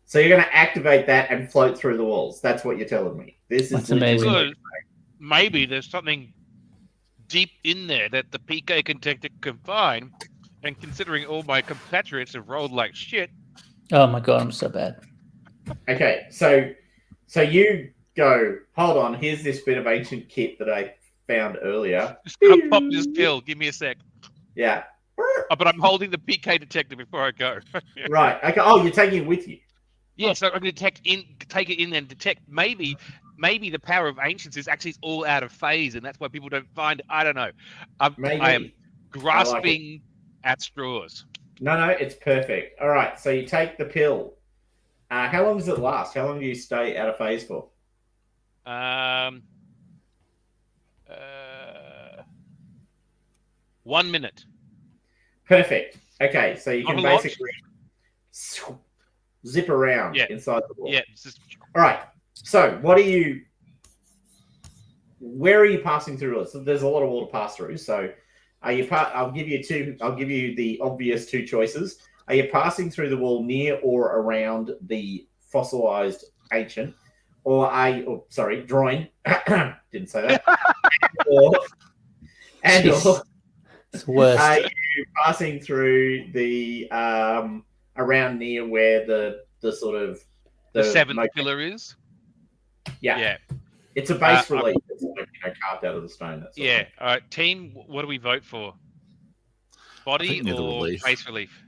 So you're going to activate that and float through the walls. That's what you're telling me. This is That's amazing. Because maybe there's something deep in there that the PK detector can find. And considering all my compatriots have rolled like shit. Oh my god, I'm so bad. Okay, so you go, hold on, here's this bit of ancient kit that I found earlier. Just gonna pop this pill. Give me a sec. Yeah. Oh, but I'm holding the PK detector before I go. Right. Okay. Oh, you're taking it with you. Yeah, so I'm going to take it in and detect. Maybe the power of ancients is actually all out of phase, and that's why people don't find it. I don't know. Maybe. I am grasping at straws. No, it's perfect. All right, so you take the pill. How long does it last? How long do you stay out of phase for? 1 minute. Perfect. Okay, so you can Not a lot. basically zip around inside the wall. Yeah. It's just, All right. So, where are you passing through? So there's a lot of wall to pass through. So, I'll give you the obvious two choices. Are you passing through the wall near or around the fossilized ancient, drawing? Didn't say that. or It's worse. are you passing through the around near where the sort of the seventh pillar is? Yeah. It's a base relief. It's like, carved out of the stone. That's yeah. All right, team. What do we vote for? Body or relief. base relief?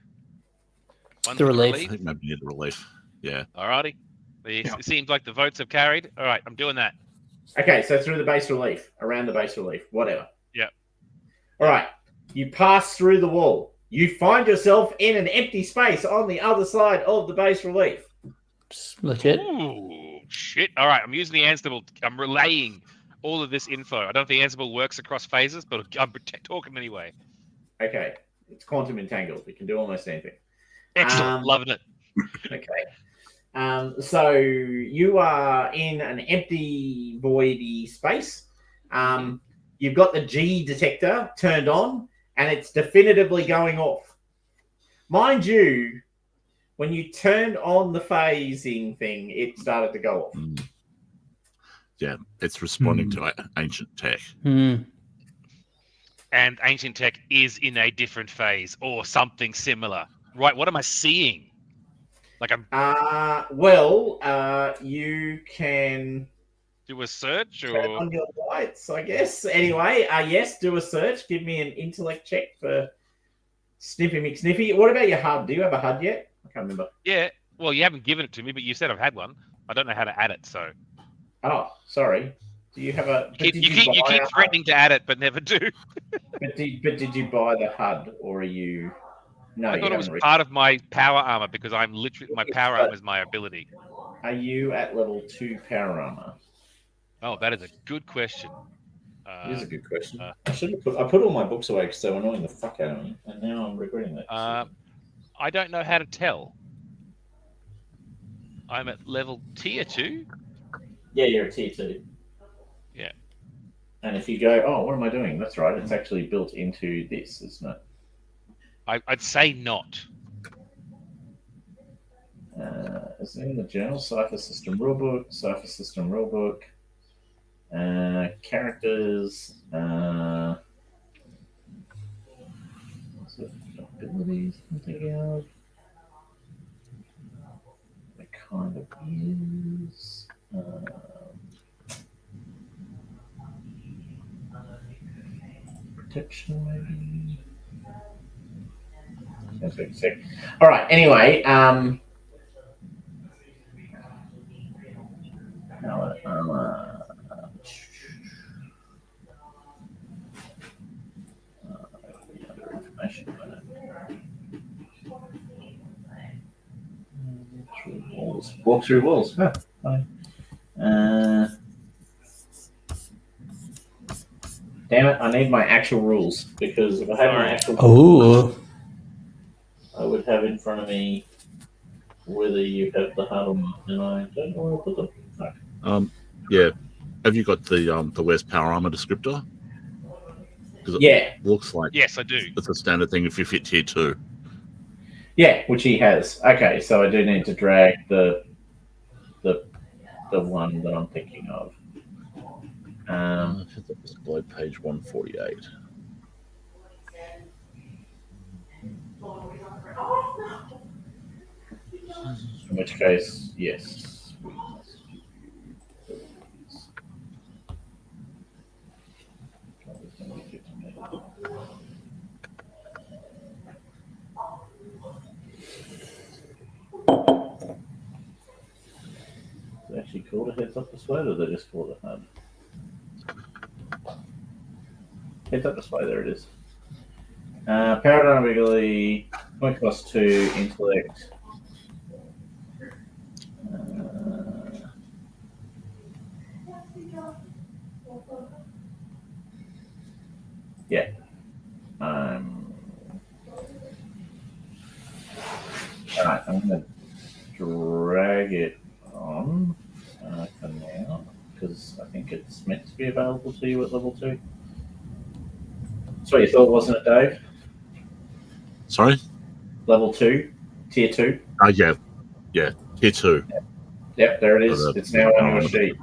The relief. I think maybe near the relief. Yeah. Alrighty. It seems like the votes have carried. All right, I'm doing that. Okay, so through the base relief, around the base relief, whatever. Yeah. All right. You pass through the wall. You find yourself in an empty space on the other side of the base relief. Legit. Ooh, shit. All right, I'm using the Ansible. I'm relaying all of this info. I don't know if the Ansible works across phases, but I'm talking anyway. Okay. It's quantum entangled. We can do almost anything. Excellent. Loving it. Okay. So you are in an empty, voidy space. You've got the G detector turned on, and it's definitively going off. Mind you, when you turned on the phasing thing, it started to go off. Yeah, it's responding to ancient tech. Mm. And ancient tech is in a different phase or something similar. Right, what am I seeing? Like I'm you can do a search turn or on your lights, I guess. Anyway, yes, do a search. Give me an intellect check for Sniffy McSniffy. What about your HUD? Do you have a HUD yet? I can't remember. Yeah. Well, you haven't given it to me, but you said I've had one. I don't know how to add it, so. Oh, sorry. Do you have a? You keep threatening to add it, but never do. But did you buy the HUD, or are you? No, I thought it was part of my power armor because I'm literally my power armor is my ability. Are you at level 2 power armor? Oh, that is a good question. It is a good question. I put all my books away because they were annoying the fuck out of me, and now I'm regretting that. I don't know how to tell. I'm at level tier 2. Yeah, you're a tier 2. Yeah. And if you go, oh, what am I doing? That's right. It's actually built into this, isn't it? I'd say not. Is it in the journal? Cypher System Rulebook. Cypher System Rulebook. Characters. What's it? Abilities I'm thinking of. It kind of is. Protection, maybe. That's what you said. All right. Anyway, walk through walls. Huh, fine. Damn it! I need my actual rules because if I had my actual rules, I would have in front of me whether you have the hard or not, and I don't know where to put them. No. Yeah. Have you got the West Power Armor descriptor? Yeah. It looks like Yes, I do. it's a standard thing if you fit tier 2. Yeah, which he has. Okay, so I do need to drag the one that I'm thinking of. Display page 148. In which case, yes. They actually called a heads up display, or they just called it HUD? Heads up display, there it is. Paradigm ability, point cost 2, intellect. Yeah. Alright, I'm going to drag it on for now, because I think it's meant to be available to you at level 2. That's what you thought, wasn't it, Dave? Sorry? Level 2, tier 2. Yeah. Tier 2. Yep, there it is. It's now on your sheet.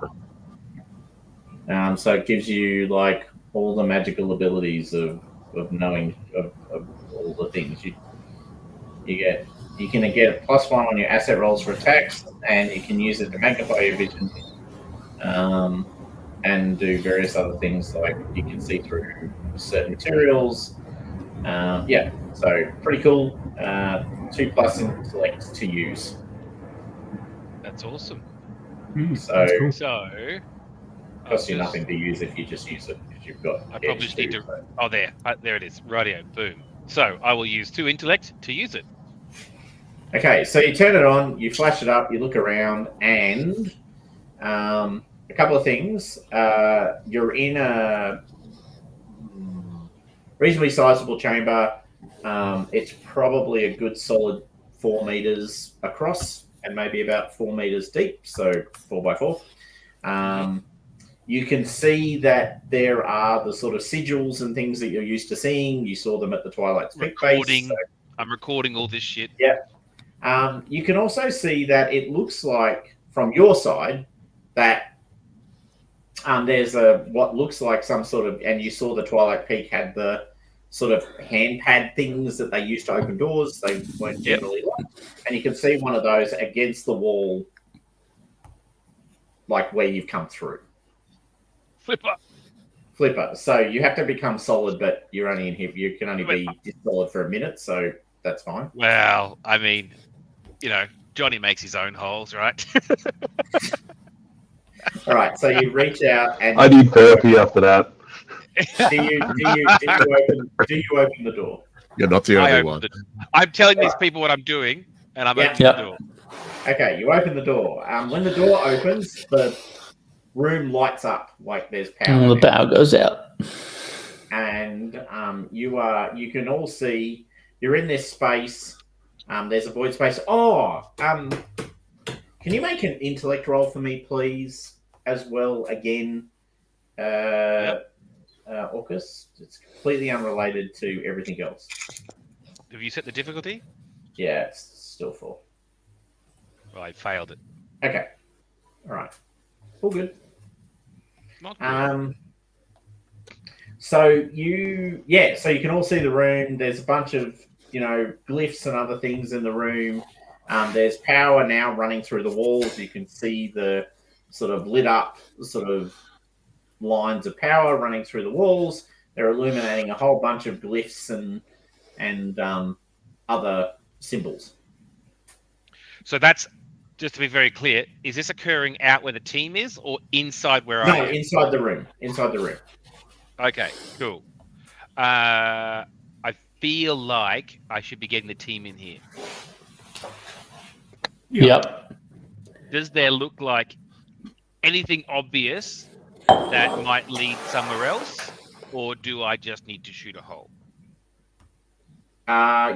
So it gives you like all the magical abilities of knowing of all the things you get. You can get +1 on your asset rolls for attacks, and you can use it to magnify your vision, and do various other things like you can see through certain materials. Yeah, so pretty cool. 2+ intellect to use. That's awesome. So, cool. So costs you nothing to use if you just use it, because you've got. I probably just need to. Oh, there it is. Rightio, boom. So I will use 2 intellect to use it. Okay, so you turn it on, you flash it up, you look around, and a couple of things. You're in a reasonably sizable chamber. It's probably a good solid 4 meters across and maybe about 4 meters deep, so 4x4. You can see that there are the sort of sigils and things that you're used to seeing. You saw them at the Twilight's Peak base. So, I'm recording all this shit. Yeah. You can also see that it looks like, from your side, that there's what looks like some sort of, and you saw the Twilight Peak had the sort of hand pad things that they used to open doors. They weren't generally locked. And you can see one of those against the wall, like where you've come through. Flipper. So you have to become solid, but you're only in here. You can only be solid for a minute, so that's fine. Well, I mean, Johnny makes his own holes, right? All right, so you reach out and I need therapy after that. Do you open the door? You're not the only one. I'm telling these people what I'm doing, and I'm opening the door. Okay, you open the door. When the door opens, the room lights up like there's power. And the power goes out. And you can all see you're in this space. There's a void space. Can you make an intellect roll for me, please, as well again? Orcus. It's completely unrelated to everything else. Have you set the difficulty? Yeah, it's still 4. Well, I failed it. Okay. All right. All good. Not good. So you can all see the room. There's a bunch of glyphs and other things in the room. There's power now running through the walls. You can see the sort of lit up sort of lines of power running through the walls. They're illuminating a whole bunch of glyphs and other symbols. So that's, just to be very clear, is this occurring out where the team is or inside where I am? No, inside the room. Inside the room. Okay, cool. I feel like I should be getting the team in here. Yep. Does there look like anything obvious that might lead somewhere else, or do I just need to shoot a hole?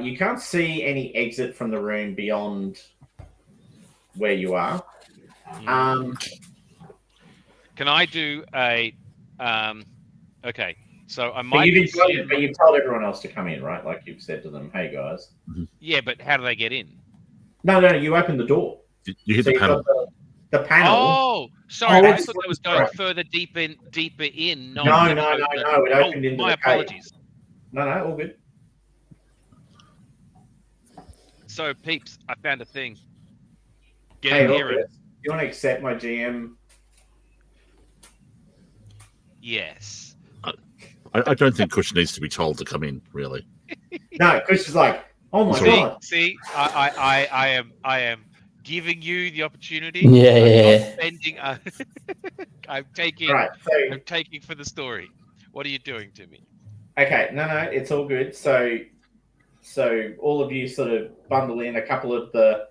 You can't see any exit from the room beyond where you are. Can I do a? Okay, so I But might. you've told everyone else to come in, right? Like you've said to them, "Hey guys." Yeah, but how do they get in? No, you open the door. You hit the panel. The panel. Oh, sorry. I it's- thought that was going further deeper in. No, it opened into my the cave. apologies. No, all good. So, peeps, I found a thing. Hey, Get in here. Robert, you want to accept my GM? Yes. I don't think Kush needs to be told to come in, really. No, Chris is like, oh my Sorry. god. See, I am giving you the opportunity. Yeah. I'm taking. Right. I'm taking for the story. What are you doing to me? Okay. No, it's all good. So all of you sort of bundle in. A couple of the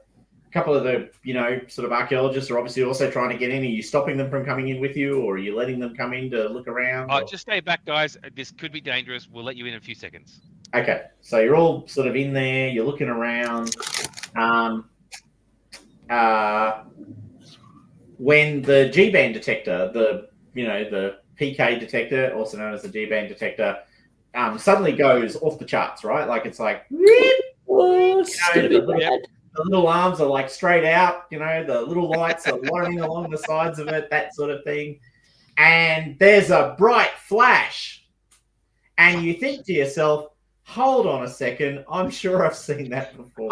sort of archaeologists are obviously also trying to get in. Are you stopping them from coming in with you, or are you letting them come in to look around? or- Just stay back, guys. This could be dangerous. We'll let you in a few seconds. Okay, so you're all sort of in there. You're looking around. When the G-band detector, the PK detector, also known as the G-band detector, suddenly goes off the charts, right? Like it's like, the little arms are like straight out. The little lights are lowering along the sides of it, that sort of thing. And there's a bright flash, and you think to yourself, hold on a second, I'm sure I've seen that before.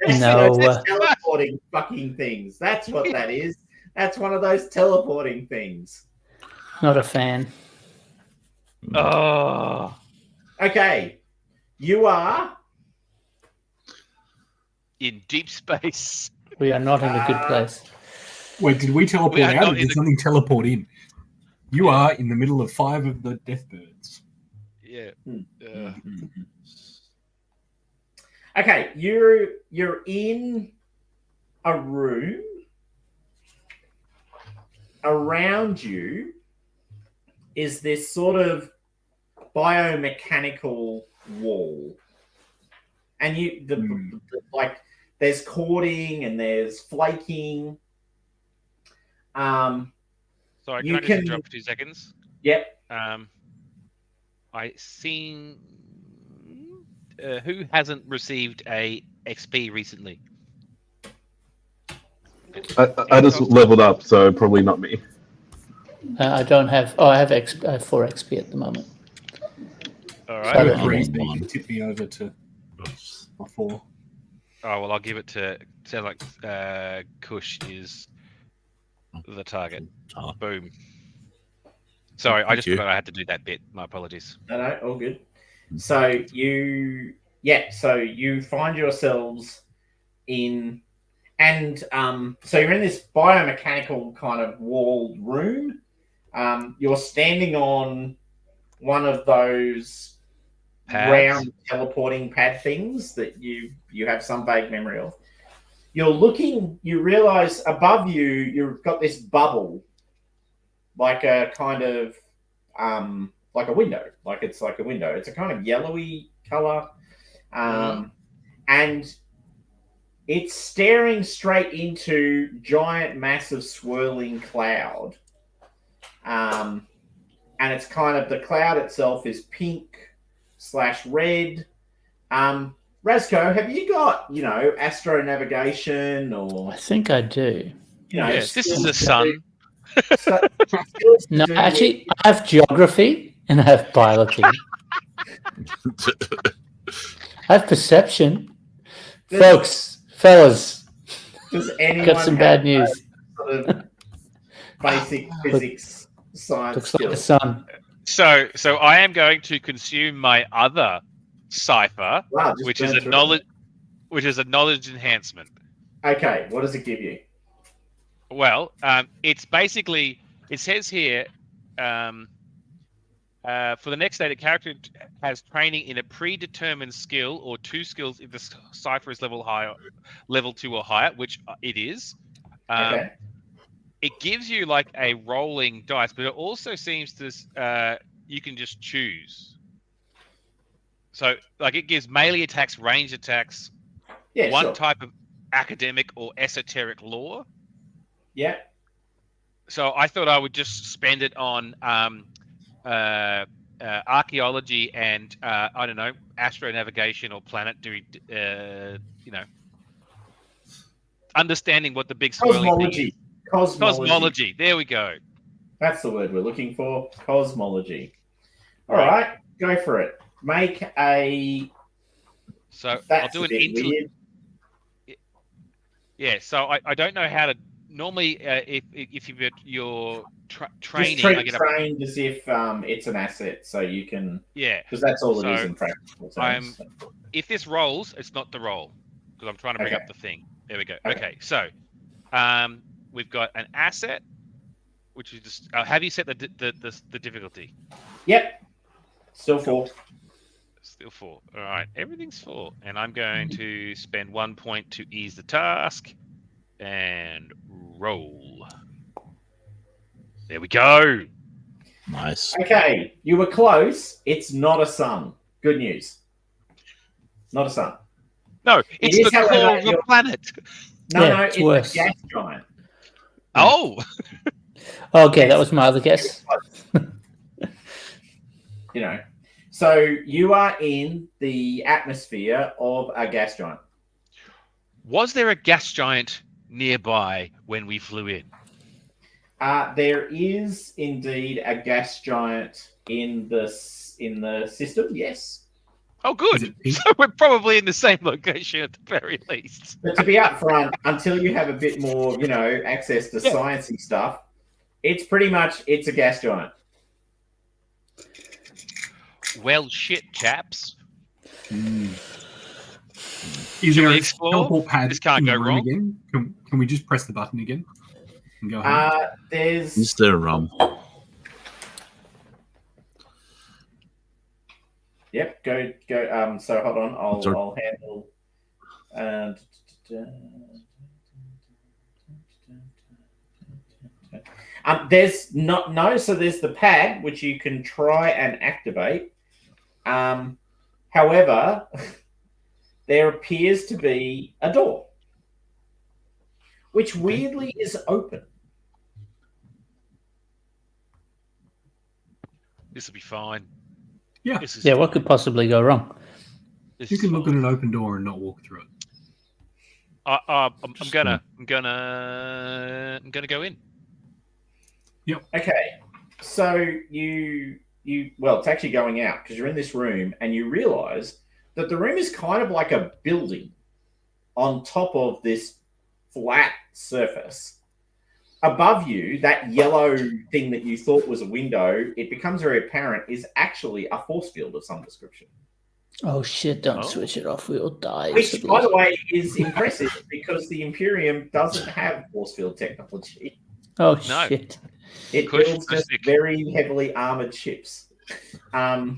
That's teleporting fucking things. That's what that is. That's one of those teleporting things. Not a fan. Oh. Okay. You are In deep space. We are not in a good place. Wait, did we teleport We are out not or in did the- something teleport in? You are in the middle of 5 of the death birds. Yeah. okay. You're in a room. Around you is this sort of biomechanical wall, and like there's cording and there's flaking. Sorry, can I just interrupt for 2 seconds? Yep. I seen who hasn't received a XP recently? I just leveled up, so probably not me. I don't have. Oh, I have 4 XP at the moment. All So I right. don't Agree, need- you can tip me over to my 4. Oh well, I'll give it to. Sound like Kush is the target. Boom. Sorry, I Thank just you. forgot I had to do that bit. My apologies. No, all good. So you find yourselves in, and so you're in this biomechanical kind of walled room. You're standing on one of those Pads? round teleporting pad things that you have some vague memory of. You're looking, you realize above you, you've got this bubble, like a kind of like a window, like it's like a window. It's a kind of yellowy color, and it's staring straight into giant, massive, swirling cloud. And it's kind of, the cloud itself is pink/red. Razko, have you got, astro navigation or? I think I do. Yes, this is the sun. So, No, actually, I have geography and I have piloting. I have perception. Fellas, does anyone got some have bad news. sort of basic physics science Looks like the skills? sun. So I am going to consume my other cipher, Wow, just which is burn a through knowledge, which is a knowledge enhancement. Okay, what does it give you? Well, it's basically, it says here, for the next day, the character has training in a predetermined skill or two skills if the cipher is level 2 or higher, which it is. Okay. It gives you like a rolling dice, but it also seems to you can just choose. So, like, it gives melee attacks, range attacks, Yeah, one sure. type of academic or esoteric lore. Yeah. So I thought I would just spend it on archaeology and I don't know, astronavigation or planetary, understanding what the big swirling thing is. Cosmology. There we go. That's the word we're looking for. Cosmology. All right, go for it. Make a. So That's I'll do a an bit weird. Yeah. So I don't know how to. Normally, if you're training, Just treat I get trained as if it's an asset, so you can. Yeah. Because that's all it is So in practical terms. If this rolls, it's not the roll because I'm trying to bring Okay. up the thing. There we go. Okay. Okay. So we've got an asset, which is just. Have you set the difficulty? Yep. Still 4. Still 4. All right. Everything's 4, and I'm going to spend 1 point to ease the task, and roll. There we go. Nice. Okay, you were close. It's not a sun. Good news. Not a sun. No, it's is, the however, core of the your- planet. No, Yeah, no, it's it's worse. a gas giant. Oh, Okay, that was my other guess. You know, so you are in the atmosphere of a gas giant. was there a gas giant nearby when we flew in? There is indeed a gas giant in the system. Yes, Oh, Is good. it pink? So we're probably in the same location at the very least. but to be upfront, until you have a bit more, access to Yeah. sciencey stuff, it's a gas giant. Well, shit, chaps. Is Should there we a explore? teleport pad This can't in the go room wrong. again? Can we just press the button again and go ahead? There's Is there Yep, go. So hold on, Sorry. I'll handle. There's not no. So there's the pad which you can try and activate. However, there appears to be a door, which weirdly is open. This will be fine. Yeah. This is Yeah, what could possibly go wrong? this You is can look at fine. an open door and not walk through it. I'm gonna go in. Okay, so you well, it's actually going out because you're in this room and you realize that the room is kind of like a building on top of this flat surface. Above you, that yellow thing that you thought was a window, it becomes very apparent is actually a force field of some description. Oh shit, don't Oh. switch it off. We'll die. Which, by the way, is impressive because the Imperium doesn't have force field technology. Oh No. shit. It Push builds the just stick. very heavily armored ships. So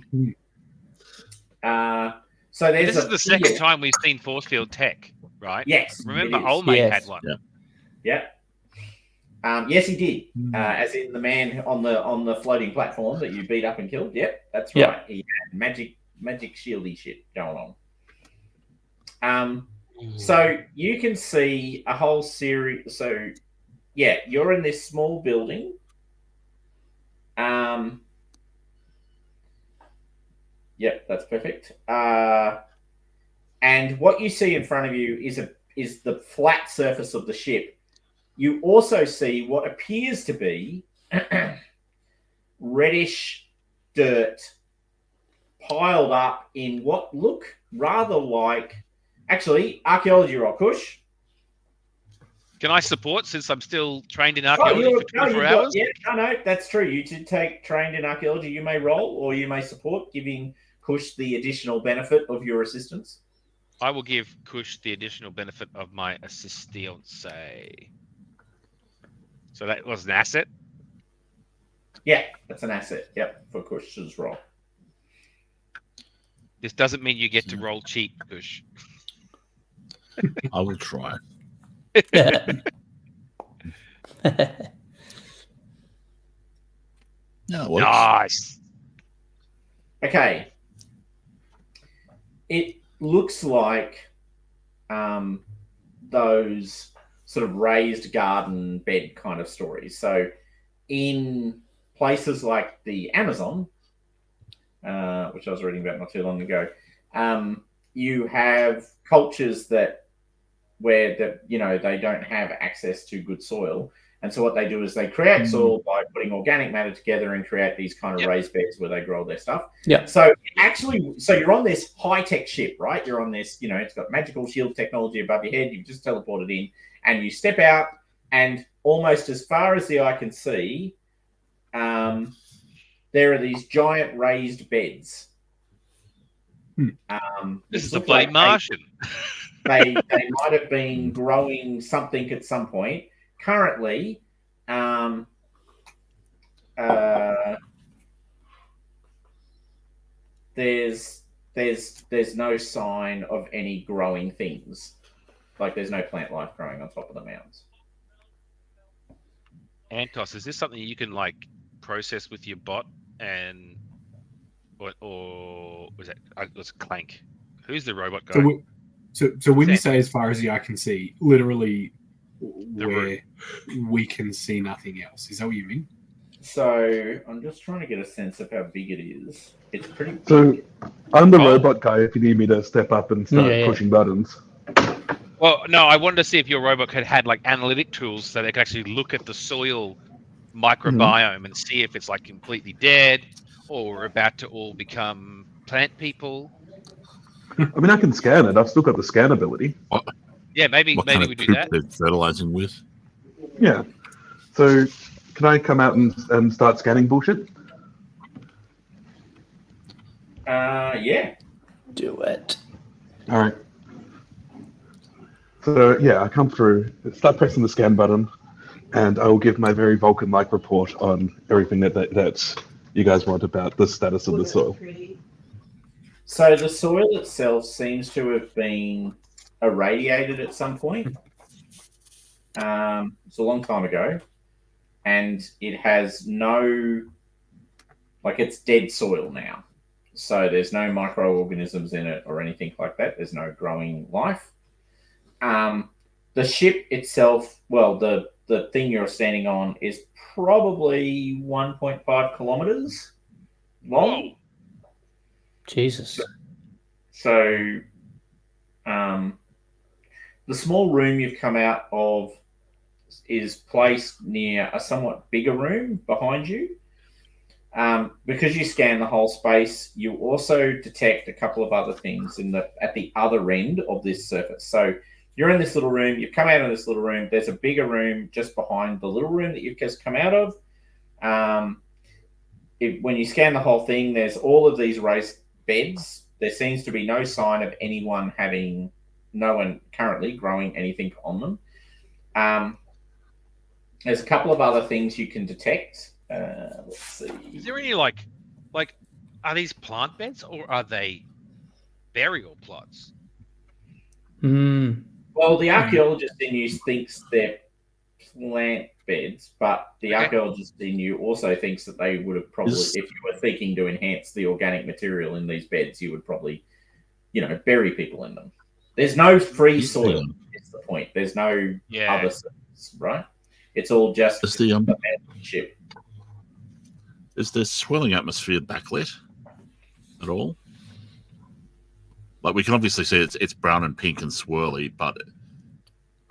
there's This is the second time we've seen force field tech, right? Yes. Remember, it is. Old Mate Yes. had one. Yeah. Yes, he did. Hmm. As in the man on the floating platform that you beat up and killed. Yep, that's Yeah. right. He had magic shieldy shit going on. So you can see a whole series. So yeah, you're in this small building. Yep, that's perfect. And what you see in front of you is the flat surface of the ship. you also see what appears to be reddish dirt piled up in what look rather like, actually, archaeology roll. Kush. Can I support since I'm still trained in archaeology for 24 hours? No, that's true. You did take trained in archaeology. You may roll or you may support, giving Kush the additional benefit of your assistance. I will give Kush the additional benefit of my assistance. So that was an asset? Yeah, that's an asset. Yep, for Kush's roll. This doesn't mean you get to roll cheap, Kush. I will try. No, nice. Okay. It looks like those sort of raised garden bed kind of stories. So in places like the Amazon, which I was reading about not too long ago, you have cultures where they don't have access to good soil, and so what they do is they create soil by putting organic matter together and create these kind of raised beds where they grow their stuff. Yeah. So you're on this high tech ship, right? You're on this, it's got magical shield technology above your head. You've just teleported in, and you step out, and almost as far as the eye can see, there are these giant raised beds. This is a bloody Martian. They might have been growing something at some point. Currently, there's no sign of any growing things. Like there's no plant life growing on top of the mounds. Antos, is this something you can process with your bot or was it Clank? Who's the robot guy? So when you say as far as the eye can see, literally where we can see nothing else, is that what you mean? So I'm just trying to get a sense of how big it is. It's pretty big. So I'm the robot guy if you need me to step up and start pushing buttons. Well, no, I wanted to see if your robot had analytic tools so they could actually look at the soil microbiome and see if it's completely dead or about to all become plant people. I mean, I can scan it. I've still got the scan ability. Yeah, maybe we do that. They're fertilizing with. Yeah. So can I come out and start scanning bullshit? Yeah. Do it. All right. So yeah, I come through, start pressing the scan button, and I will give my very Vulcan-like report on everything that you guys want about the status of the soil. So the soil itself seems to have been irradiated at some point. It's a long time ago, and it has it's dead soil now. So there's no microorganisms in it or anything like that. There's no growing life. The ship itself, the thing you're standing on is probably 1.5 kilometers long. Jesus. So the small room you've come out of is placed near a somewhat bigger room behind you. Because you scan the whole space, you also detect a couple of other things at the other end of this surface. So you're in this little room, you've come out of this little room, there's a bigger room just behind the little room that you've just come out of. When you scan the whole thing, there's all of these raised beds. There seems to be no sign of no one currently growing anything on them. There's a couple of other things you can detect. Let's see. Is there any are these plant beds or are they burial plots? Well, the archaeologist in you thinks they're plant beds, but the archaeologist in you also thinks that they would have probably, if you were seeking to enhance the organic material in these beds, you would probably, bury people in them. There's no free soil. Is the point. There's no other surface, right? It's all just the ship. Is the swirling atmosphere backlit at all? We can obviously see it's brown and pink and swirly, but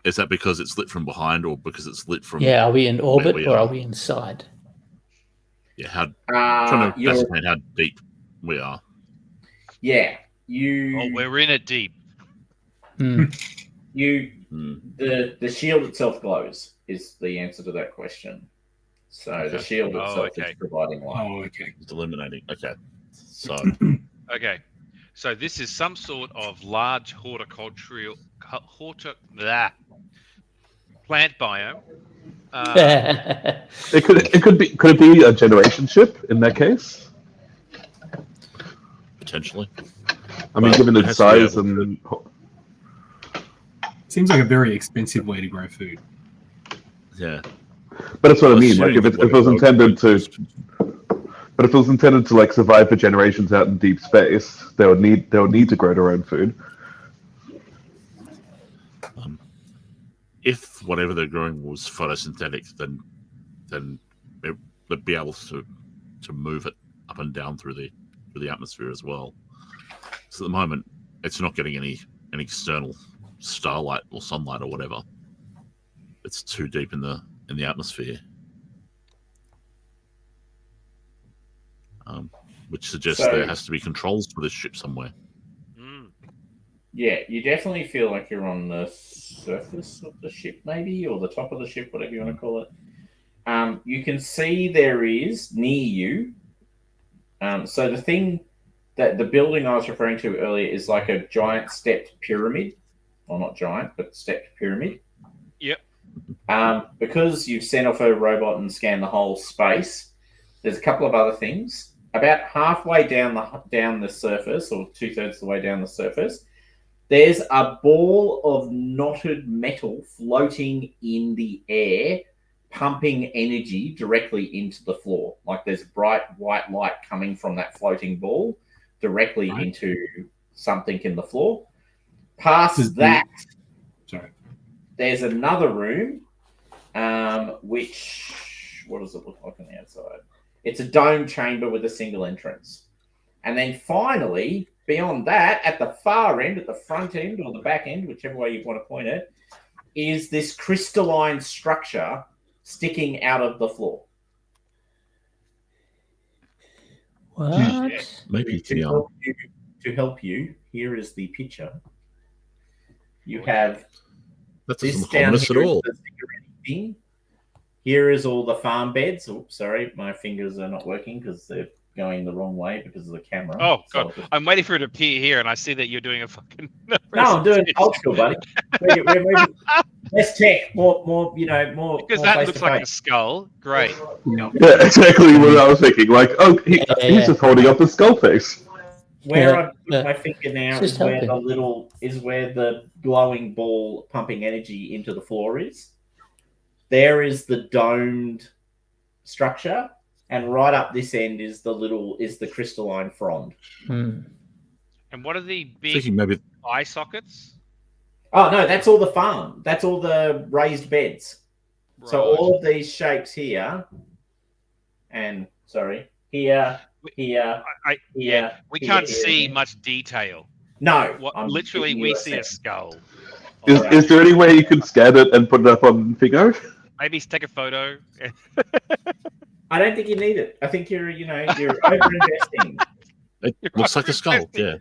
Is that because it's lit from behind, or because it's lit from? Yeah, are we in orbit we or are. are we inside? Yeah, trying to you're, ascertain how deep we are. yeah, Oh, you we're in it deep. Hmm. the shield itself glows is the answer to that question. So the Okay. shield Oh, itself okay. is providing light. Oh, okay. It's illuminating. Okay, so Okay, so this is some sort of large horticultural plant biome. Could it be a generation ship in that case? potentially, I mean, But given it its has to be size able and Seems like a very expensive way to grow food. yeah. but that's what I Well, mean. Like if it was intended to, but if it was intended to like survive for generations out in deep space, they would need to grow their own food. If whatever they're growing was photosynthetic, then they'd be able to move it up and down through the atmosphere as well. So at the moment, it's not getting any external starlight or sunlight or whatever. It's too deep in the atmosphere, which suggests So- there has to be controls for this ship somewhere. Yeah, you definitely feel like you're on the surface of the ship, maybe, or the top of the ship, whatever you want to call it. You can see there is near you. So the thing that the building I was referring to earlier is like a giant stepped pyramid. Well, not giant, but stepped pyramid. Yep. Because you've sent off a robot and scanned the whole space, there's a couple of other things. About halfway down the surface, or 2/3 of the way down the surface, there's a ball of knotted metal floating in the air, pumping energy directly into the floor. Like there's bright white light coming from that floating ball directly into something in the floor. Past that, there's another room, which, what does it look like on the outside? It's a dome chamber with a single entrance. And then finally, beyond that, at the far end, at the front end or the back end, whichever way you want to point it, is this crystalline structure sticking out of the floor. What? Maybe To help you, here is the picture. You have that this doesn't down harm us at here is all. the cigarette thing. Here is all the farm beds. Oops, sorry, my fingers are not working because they're going the wrong way because of the camera. Oh So god, I'm waiting for it to appear here, and I see that you're doing a fucking. No, I'm doing old school, buddy. We're moving. Less tech, more, more. Because more that face looks to like a face. skull. Great. Yeah, exactly what I was thinking. Like, oh, he's just holding up the skull face. Where I put my finger now Just is where helping. where the glowing ball pumping energy into the floor is. There is the domed structure, and right up this end is the crystalline frond. Hmm. And what are the big Thinking maybe eye sockets? Oh no, that's all the farm. That's all the raised beds. So Right. all of these shapes here, and here, here, here. We here, can't here, see here. much detail. No, Literally, giving we you see a sense. skull. Is there any way you could scan it and put it up on Figo? Maybe take a photo. I don't think you need it. I think you're over investing. it looks like a skull. Yeah.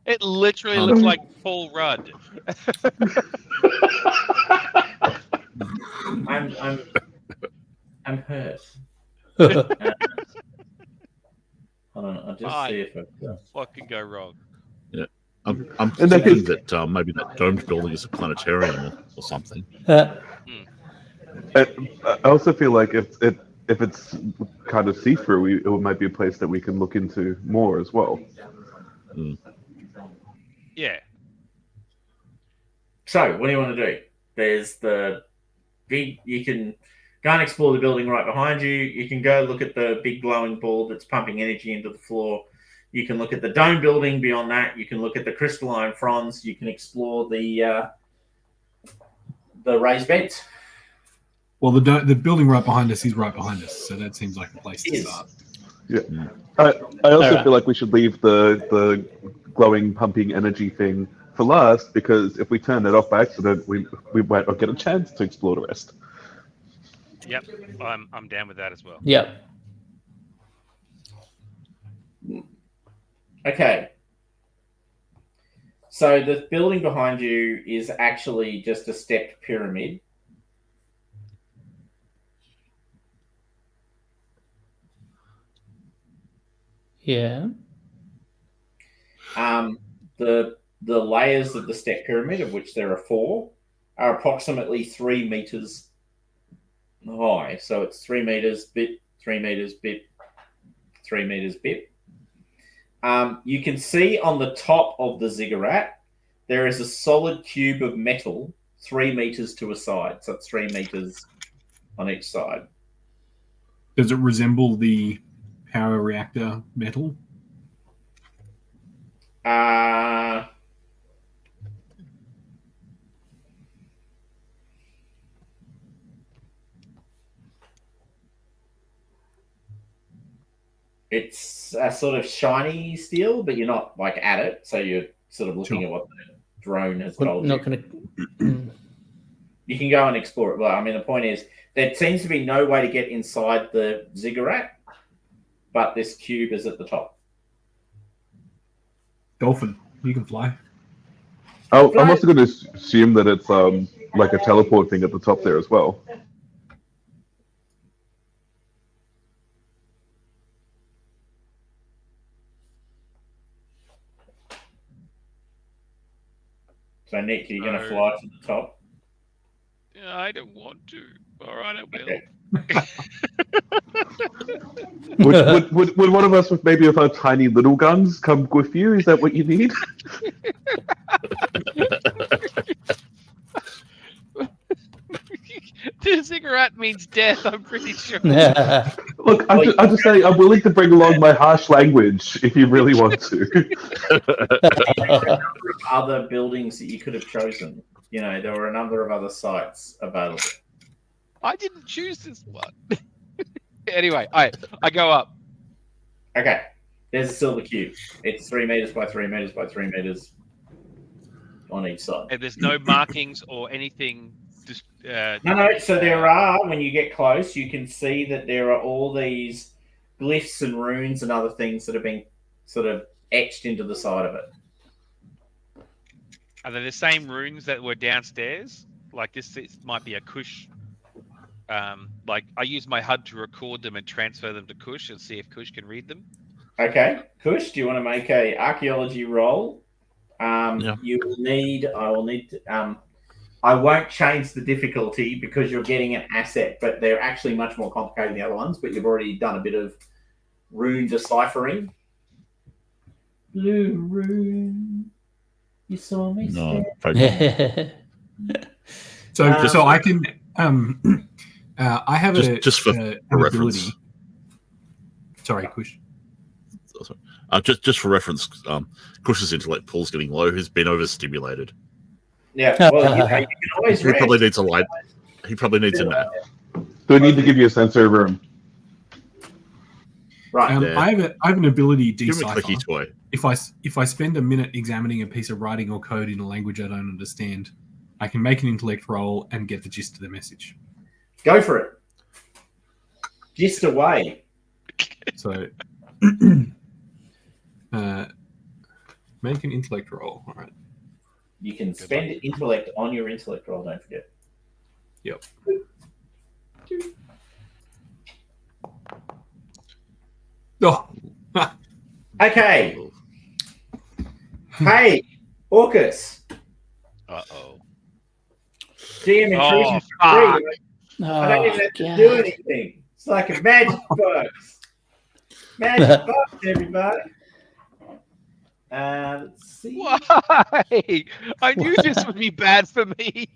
It literally looks like Paul Rudd. I'm hurt. Hold on, I'll just Fine. see if I. What could go wrong? I'm And that thinking is- that maybe that domed building is a planetarium or something. I also feel like if it's kind of see-through, it might be a place that we can look into more as well. Yeah. So, what do you want to do? There's the big. You can go and explore the building right behind you. You can go look at the big glowing ball that's pumping energy into the floor. You can look at the dome building beyond that. You can look at the crystalline fronds. You can explore the raised beds. Well, the building right behind us is right behind us, so that seems like a place to Is. start. Yeah. I also Alright. feel like we should leave the glowing, pumping energy thing for last, because if we turn it off by accident, we might not get a chance to explore the rest. Yep, I'm down with that as well. Yep. Okay. So the building behind you is actually just a stepped pyramid. Yeah. The layers of the step pyramid, of which there are 4, are approximately 3 meters high. So it's 3 meters, bit, 3 meters, bit, 3 meters, bit. You can see on the top of the ziggurat, there is a solid cube of metal 3 meters to a side. So it's 3 meters on each side. Does it resemble the power reactor metal? It's a sort of shiny steel, but you're not like at it, so you're sort of looking at what the drone has told Not you. going to. You can go and explore it. Well, I mean, the point is there seems to be no way to get inside the ziggurat, but this cube is at the top. Dolphin, you can fly. I'm also going to assume that it's like a teleport thing at the top there as well. So, Nick, are you going to fly to the top? Yeah, I don't want to. All right, I will. Okay. Would one of us with maybe with our tiny little guns come with you? Is that what you need? The ziggurat means death, I'm pretty sure. Look, I'm just saying, I'm willing to bring along my harsh language if you really want to. Other buildings that you could have chosen. You know, there were a number of other sites available. I didn't choose this one. Anyway, I go up. Okay. There's a silver cube. It's 3 meters by 3 meters by 3 meters on each side. And there's no markings or anything. Just, No. So there are, when you get close, you can see that there are all these glyphs and runes and other things that have been sort of etched into the side of it. Are they the same runes that were downstairs? Like this might be a Kush. Like I use my HUD to record them and transfer them to Kush and see if Kush can read them. Okay, Kush, do you want to make a archaeology roll? Yeah. You will need. I will need. I won't change the difficulty because you're getting an asset, but they're actually much more complicated than the other ones. But you've already done a bit of rune deciphering. Blue rune. You saw me. No, So I can. I have just for reference. ability. Sorry, Kush. Just for reference, Kush's intellect pool's getting low. He's been overstimulated. Yeah, well, you can always He probably needs a light. He probably needs a nap. Do I need to give you a sensory room? Right. Yeah. I have an ability Give him a decipher. clicky toy. If I spend a minute examining a piece of writing or code in a language I don't understand, I can make an intellect roll and get the gist of the message. Go for it. Gist away. So, make an intellect roll. All right. You can spend intellect on your intellect roll, don't forget. Yep. Oh. Okay. Hey, Orcus. Uh-oh. GM intrusion fuck. free. I don't even have to do anything. It's like a magic box. Magic box, everybody. Let's see. Why? I knew this would be bad for me.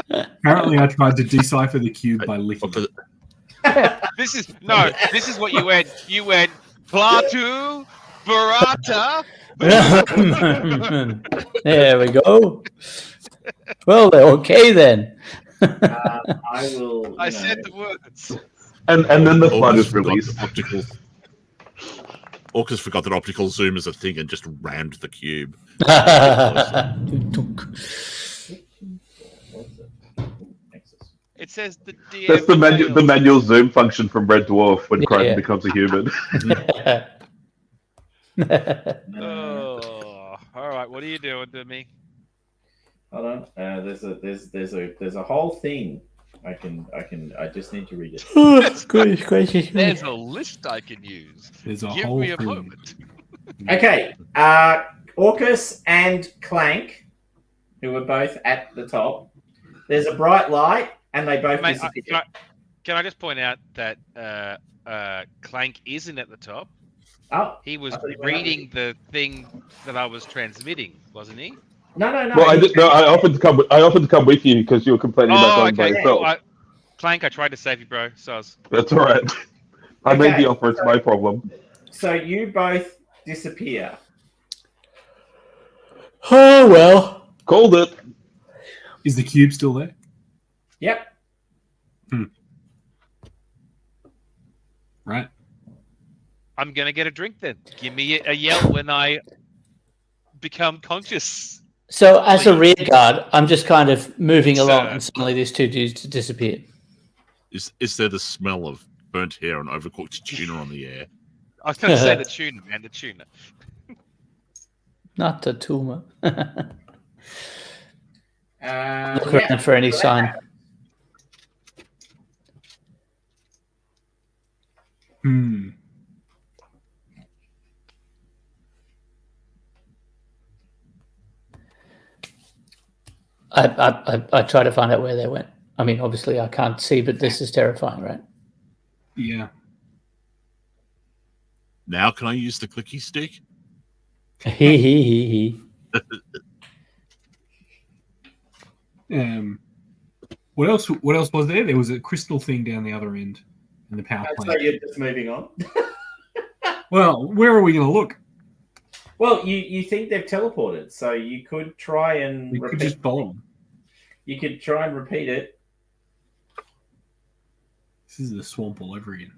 Apparently, I tried to decipher the cube by licking it. This is what you went. You went Platu, Barata. There we go. Well, they're okay then. I will. I said the words. And then the Oh, flood this is released. optical. Orcus forgot that optical zoom is a thing and just rammed the cube. It says the DM. That's the manual zoom function from Red Dwarf when Crichton Yeah. becomes a human. Oh, all right. What are you doing to me? Hold on. There's a whole thing. I just need to read it. Gracious. There's a list I can use. There's a Give whole me a thing. moment. Okay. Orcus and Clank, who are both at the top. There's a bright light, and they both Mate, disappear. can I just point out that Clank isn't at the top? Oh, He was I thought he went reading the thing that I was transmitting, wasn't he? no. Well, I offered to come. I offered to come with you because you were complaining about going by yourself. Clank, I tried to save you, bro. Soz. That's all right. I made Okay, the offer. It's my problem. So you both disappear. Oh well. Called it. Is the cube still there? Yep. Right. I'm gonna get a drink then. Give me a yell when I become conscious. So as a rear Please. guard, I'm just kind of moving along, Sir. and suddenly these two dudes disappear. Is there the smell of burnt hair and overcooked tuna on the air? I was gonna say the tuna, man, the tuna. Not the tumor. Look Yeah. around for any sign. I try to find out where they went. I mean, obviously I can't see, but this is terrifying, right? Yeah. Now can I use the clicky stick? He he. What else? What else was there? There was a crystal thing down the other end in the power So plant. you're just moving on. Well, where are we going to look? Well, you think they've teleported, so you could try and We could repeat. just follow them. You could try and repeat it. This is the swamp all over again.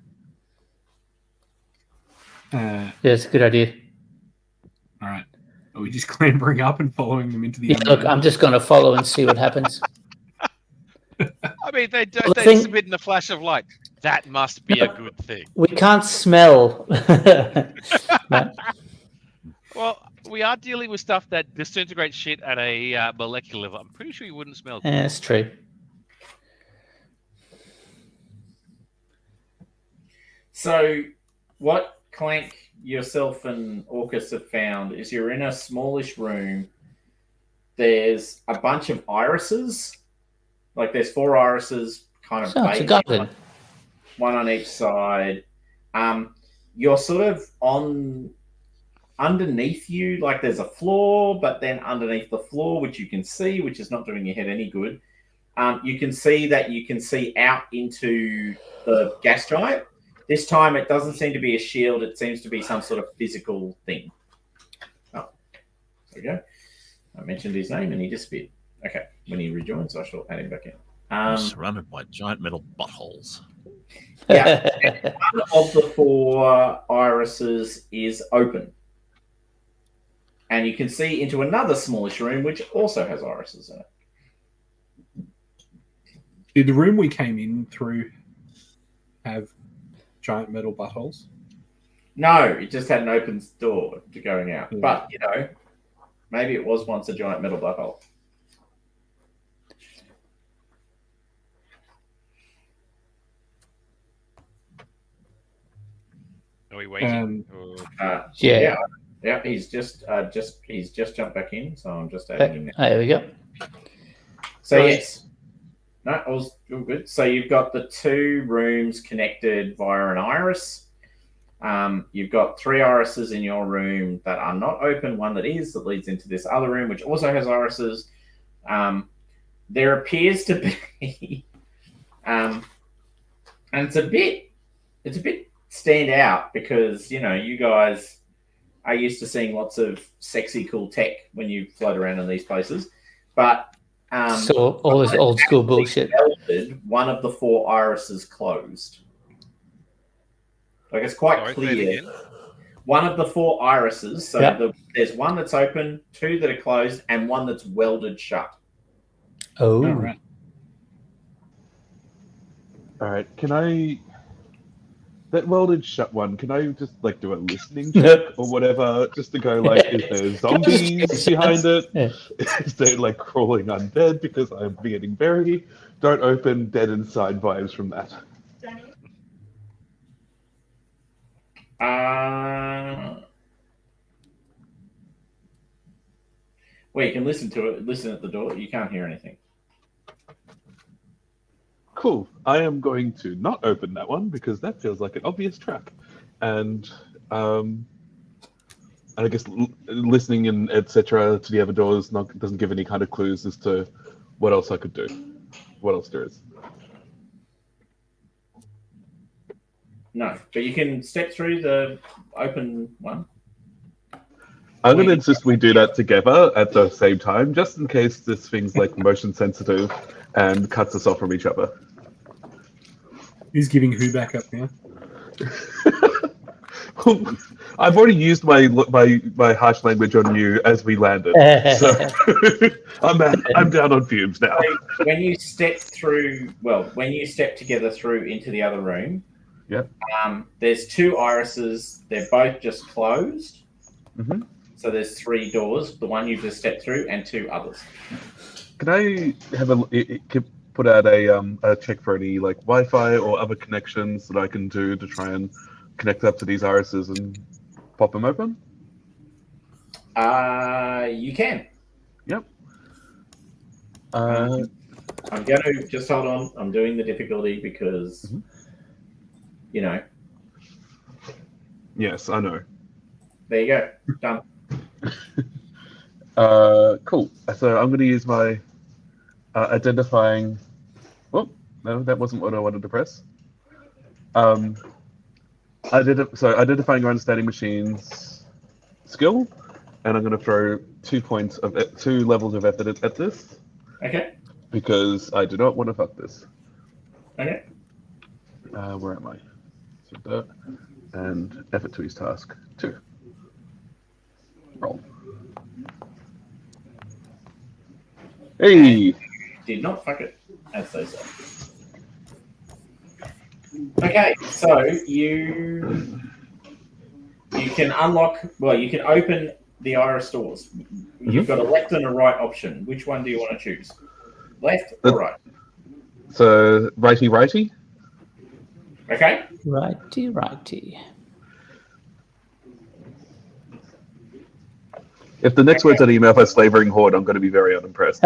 Yeah, it's a good idea. All right. Are we just clambering up and following them into the Yeah, look, I'm just going to follow and see what happens. I mean, they Well, the they thing- submit in a flash of light. That must be a good thing. We can't smell. But- Well, we are dealing with stuff that disintegrates shit at a molecular level. I'm pretty sure you wouldn't smell. yeah, that's true. So, what Clank, yourself, and Orcus have found is you're in a smallish room. There's a bunch of irises. Like, there's 4 irises kind of So it's a baked, goblin. one on each side. You're sort of on underneath you, like there's a floor, but then underneath the floor, which you can see, which is not doing your head any good. You can see that you can see out into the gas giant. This time it doesn't seem to be a shield, it seems to be some sort of physical thing. Oh, there we go. I mentioned his name and he disappeared. Okay, when he rejoins, I shall add him back in. I'm surrounded by giant metal buttholes. Yeah. One of the 4 irises is open. And you can see into another smallish room, which also has irises in it. Did the room we came in through have giant metal buttholes? No, it just had an open door to going out. Yeah. But, you know, maybe it was once a giant metal butthole. Are we waiting? Yeah. Yeah, he's just jumped back in, so I'm just adding him now. There we go. So Right. yes, no, all good. So you've got the 2 rooms connected via an iris. You've got 3 irises in your room that are not open. One that is, that leads into this other room, which also has irises. There appears to be, and it's a bit stand out because you know you guys are used to seeing lots of sexy, cool tech when you float around in these places, but So all this old school bullshit. one of the 4 irises closed. Like it's quite Sorry, say it clear. again. one of the 4 irises. So Yep. there's one that's open, 2 that are closed, and one that's welded shut. Oh, All right. All right, can I? That welded shut one. Can I just like do a listening check or whatever, just to go like, is there zombies behind it? Yeah. Is there like crawling undead because I'm getting very? Don't open dead inside vibes from that. Well, you can listen to it. Listen at the door. You can't hear anything. Cool. I am going to not open that one because that feels like an obvious trap, and I guess listening and etc. to the other doors doesn't give any kind of clues as to what else I could do, what else there is. No, but you can step through the open one. I'm going to insist we do that together at the same time, just in case this thing's like motion sensitive and cuts us off from each other. Who's giving who back up now? I've already used my harsh language on you as we landed, so I'm down on fumes now. So when you step together through into the other room, yep. There's 2 irises. They're both just closed. Mm-hmm. So there's 3 doors. The one you just stepped through, and 2 others. Can I have put out a check for any like Wi-Fi or other connections that I can do to try and connect up to these irises and pop them open? You can. Yep. I'm going to just hold on. I'm doing the difficulty because, you know. Yes, I know. There you go. Done. Cool. So I'm going to use my identifying. Oh, no, that wasn't what I wanted to press. Identifying or understanding machines skill, and I'm going to throw 2 levels of effort at this. Okay. Because I do not want to fuck this. Okay. Where am I? So that and effort to his task 2. Roll. Hey. Did not fuck it, as they say. Okay, so you can unlock. Well, you can open the iris doors. You've got a left and a right option. Which one do you want to choose? Left or right? So righty. Okay. righty. If the next word's an email for slavering horde, I'm going to be very unimpressed.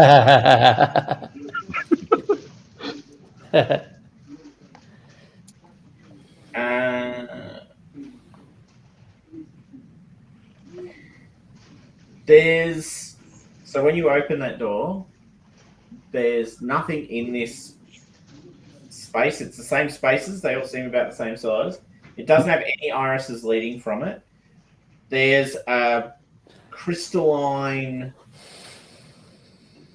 So when you open that door, there's nothing in this space. It's the same spaces. They all seem about the same size. It doesn't have any irises leading from it. There's a crystalline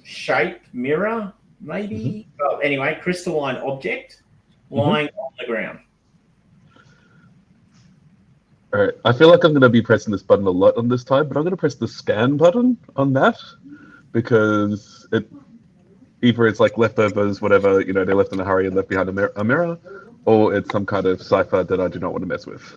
shape mirror, maybe. Well, anyway, crystalline object lying on the ground. All right. I feel like I'm going to be pressing this button a lot on this time, but I'm going to press the scan button on that because either it's like leftovers, whatever, they left in a hurry and left behind a mirror, or it's some kind of cipher that I do not want to mess with.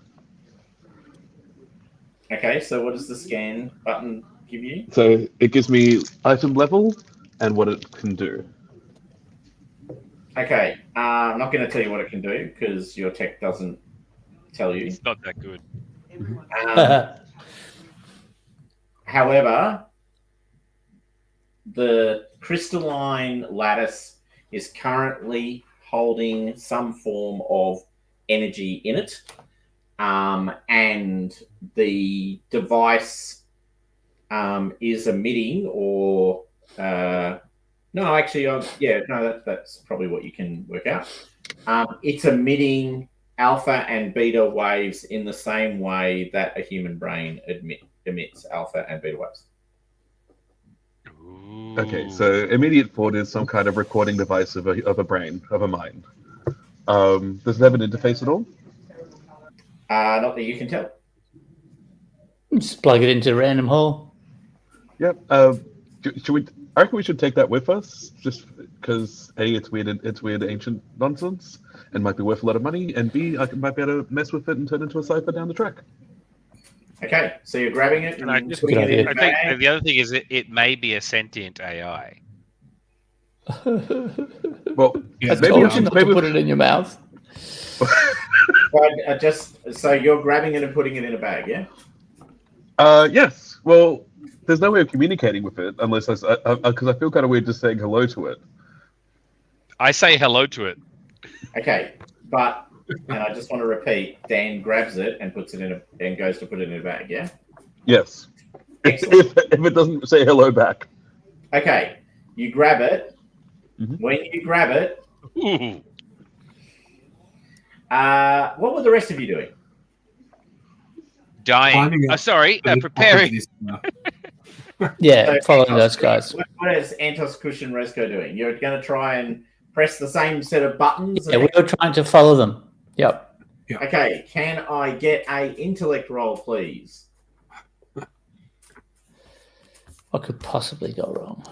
Okay, so what does the scan button give you? So it gives me item level and what it can do. Okay, I'm not going to tell you what it can do because your tech doesn't tell you. It's not that good. However, the crystalline lattice is currently holding some form of energy in it, and the device is emitting or that's probably what you can work out. It's emitting alpha and beta waves in the same way that a human brain emits alpha and beta waves. Okay, so immediate port is some kind of recording device of a brain, of a mind. Does it have an interface at all? Not that you can tell. Just plug it into a random hole. Yep. Should we? I reckon we should take that with us, just because A, it's weird ancient nonsense, and might be worth a lot of money, and B, I might be able to mess with it and turn it into a cipher down the track. Okay, so you're grabbing it and I putting it in I the think bag. the other thing is it may be a sentient AI. Well, That's maybe told you not to put it in your mouth. So you're grabbing it and putting it in a bag, yeah? Yes. Well, there's no way of communicating with it unless because I feel kind of weird just saying hello to it. I say hello to it. Okay, and I just want to repeat, Dan grabs it and puts it in and goes to put it in a bag, yeah? Yes. Excellent. If it doesn't say hello back. Okay, you grab it. Mhm. When you grab it, Ooh. what were the rest of you doing? Dying. Climbing up Sorry, to the top of preparing. this, Yeah, So, following Antos, those guys. What is Antos, Kush, and Rezko doing? You're going to try and press the same set of buttons? Yeah, we were trying to follow them. Yep. Okay, can I get a intellect roll, please? What could possibly go wrong?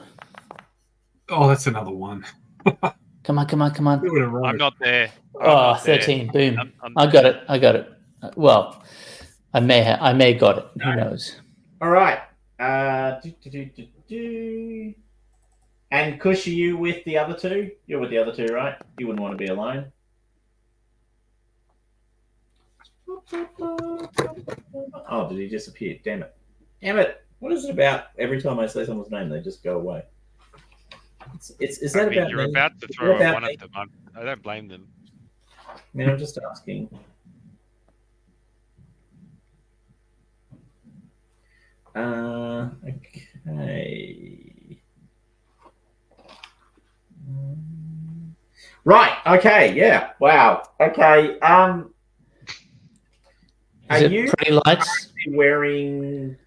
Oh, that's another one. Come on. Two in a row. I'm not there. I'm Oh, not there. 13. Boom. I'm I got it. Well, I may got it. Who knows? All right. And Kush, are you with the other two? You're with the other two, right? You wouldn't want to be alone. Oh, did he disappear? Damn it. What is it about every time I say someone's name, they just go away? Is that about you're me? about to Is throw that about one me? at them. I don't blame them. I mean, I'm just asking. Okay. Right. Okay. Yeah. Wow. Okay. Are Is it you pretty lights? wearing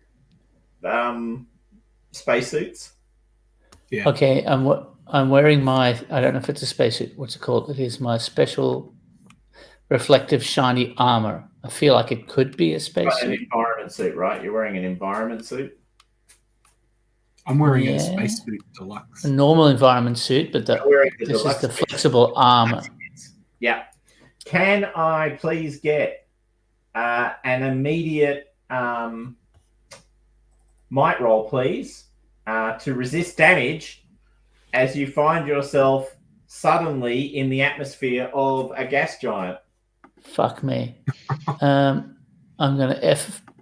spacesuits? Yeah. Okay, I'm wearing my. I don't know if it's a spacesuit. What's it called? It is my special reflective shiny armor. I feel like it could be a An spacesuit. environment suit, right? You're wearing an environment suit. I'm wearing Yeah. a spacesuit deluxe. A normal environment suit, but You're wearing the this is deluxe the suit. flexible armor. Yeah. Can I please get an immediate might roll, please, to resist damage as you find yourself suddenly in the atmosphere of a gas giant? Fuck me. I'm gonna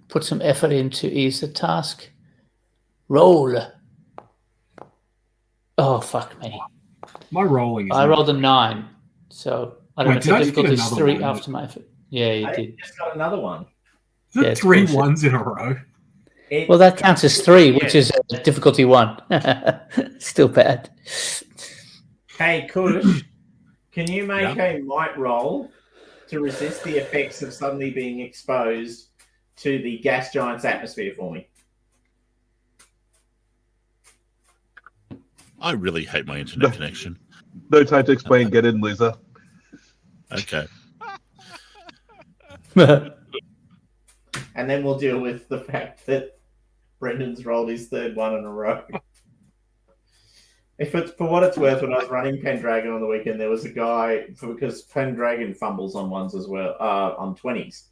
put some effort in to ease the task. Roll. Oh fuck me. My rolling is. I rolled a 9, so I don't Wait, know if did the I just get difficulty is another 3 one? after my effort. Yeah, you I did. just got another one. Is it Yeah, it's three bullshit. ones in a row? Well, that counts as 3, which is difficulty 1. Still bad. Hey, Kush, can you make a might roll to resist the effects of suddenly being exposed to the gas giant's atmosphere for me? I really hate my internet connection. No time to explain. Get in, loser. Okay. And then we'll deal with the fact that Brendan's rolled his third one in a row. If it's for what it's worth, when I was running Pendragon on the weekend, there was a guy because Pendragon fumbles on ones as well, on 20s,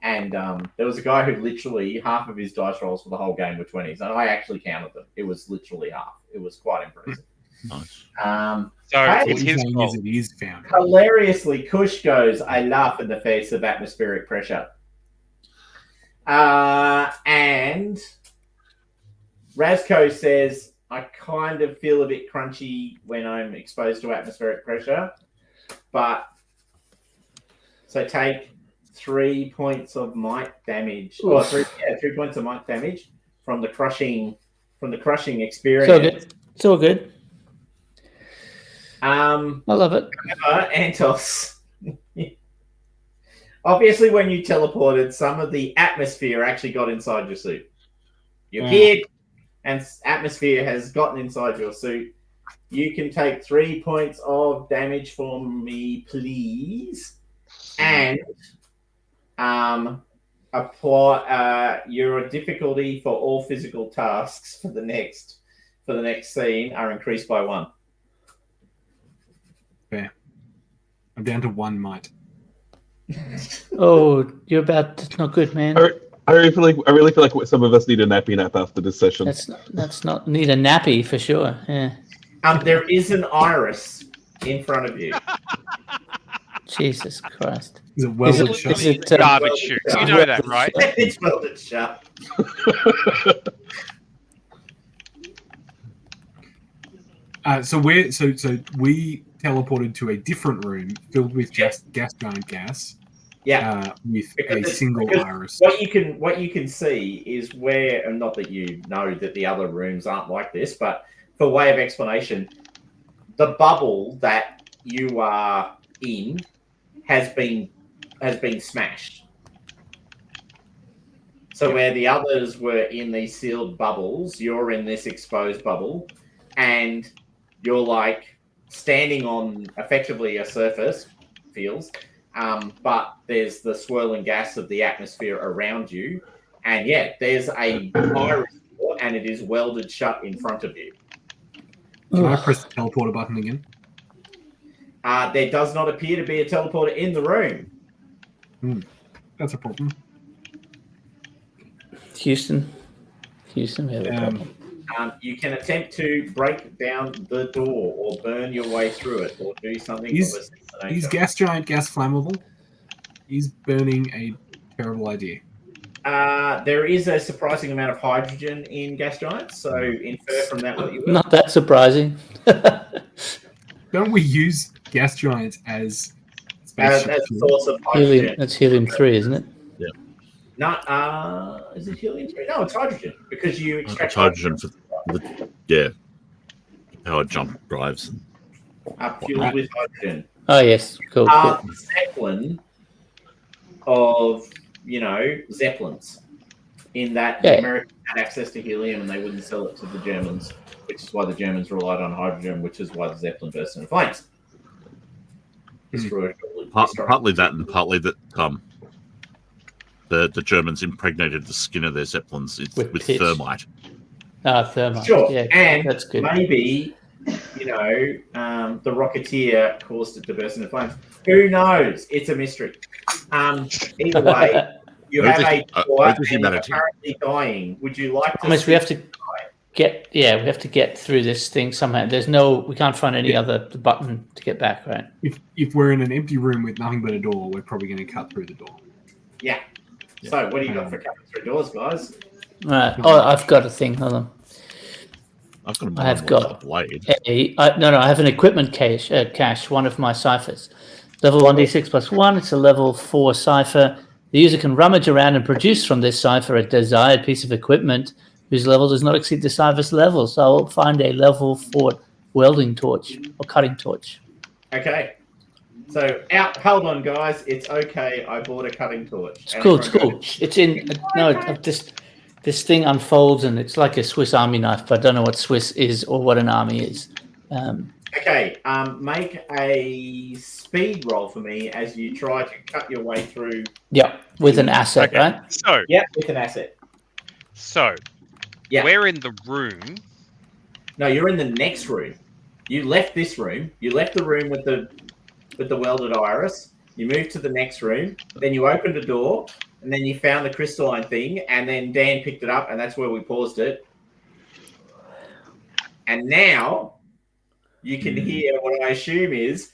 and there was a guy who literally half of his dice rolls for the whole game were 20s, and I actually counted them. It was literally half. It was quite impressive. Nice. So Hey, it's his Saying fault. is it is found. Hilariously, Kush goes, "I laugh in the face of atmospheric pressure," and Razko says, "I kind of feel a bit crunchy when I'm exposed to atmospheric pressure, but so take 3 points of might damage, or 3 points of might damage from the crushing experience." It's all good. It's all good. I love it. Antos. Obviously, when you teleported, some of the atmosphere actually got inside your suit. You appeared, and atmosphere has gotten inside your suit. You can take 3 points of damage for me, please. And apply your difficulty for all physical tasks for the next scene are increased by 1. Fair. I'm down to 1 might. Oh, you're about. That's not good, man. I really feel like some of us need a nappy nap after this session. That's not need a nappy for sure. Yeah. There is an iris in front of you. Jesus Christ. Is it welded Is shut? it, is it, Garbage chute. You know that, right? It's welded shut. So we teleported to a different room filled with just gas giant gas. Yeah. With Because a single iris. What you can see is where, and not that you know that the other rooms aren't like this, but for way of explanation, the bubble that you are in has been smashed. So where the others were in these sealed bubbles, you're in this exposed bubble, and you're like standing on effectively a surface, feels, but there's the swirling gas of the atmosphere around you, and yeah, there's a iris door, and it is welded shut in front of you. Can I press the teleporter button again? There does not appear to be a teleporter in the room. That's a problem. Houston, we have a problem. You can attempt to break down the door or burn your way through it or do something. Is gas giant gas flammable? Is burning a terrible idea? There is a surprising amount of hydrogen in gas giants, so infer from that what you will. Not that surprising. Don't we use gas giants as As a source of hydrogen. Helium, that's helium-3, isn't it? Yeah. Not, is it helium-3? No, it's hydrogen because you extract It's hydrogen for power jump drives. fueled with hydrogen. Oh yes, cool. Zeppelin of Zeppelins, in that Yeah. the Americans had access to helium and they wouldn't sell it to the Germans, which is why the Germans relied on hydrogen, which is why the Zeppelin burst into flames. Partly that, and partly that the Germans impregnated the skin of their Zeppelins with pitch. thermite. Thermite. Sure, Yeah, and that's good. maybe the Rocketeer caused it to burst into flames. Who knows? It's a mystery. Either way, you have a boy and you're currently dying. Would you like to? Thomas, we have to get through this thing somehow. We can't find any other button to get back, right? If we're in an empty room with nothing but a door, we're probably going to cut through the door. Yeah. So, what do you got for cutting through doors, guys? Right. Oh, I've got a thing. Hold on. I have got blade. I have an equipment cache, one of my ciphers. Level 1d6 plus 1, it's a level 4 cipher. The user can rummage around and produce from this cipher a desired piece of equipment whose level does not exceed the cipher's level. So I'll find a level 4 welding torch or cutting torch. Okay. So, hold on, guys. It's okay. I bought a cutting torch. It's cool. It's in... This thing unfolds and it's like a Swiss Army knife, but I don't know what Swiss is or what an army is. Okay, make a speed roll for me as you try to cut your way through. Yeah, with an asset, right? So, yeah, with an asset. So, yeah, we're in the room. No, you're in the next room. You left this room. You left the room with the welded iris. You moved to the next room. Then you opened a door. And then you found the crystalline thing, and then Dan picked it up, and that's where we paused it. And now you can hear what I assume is.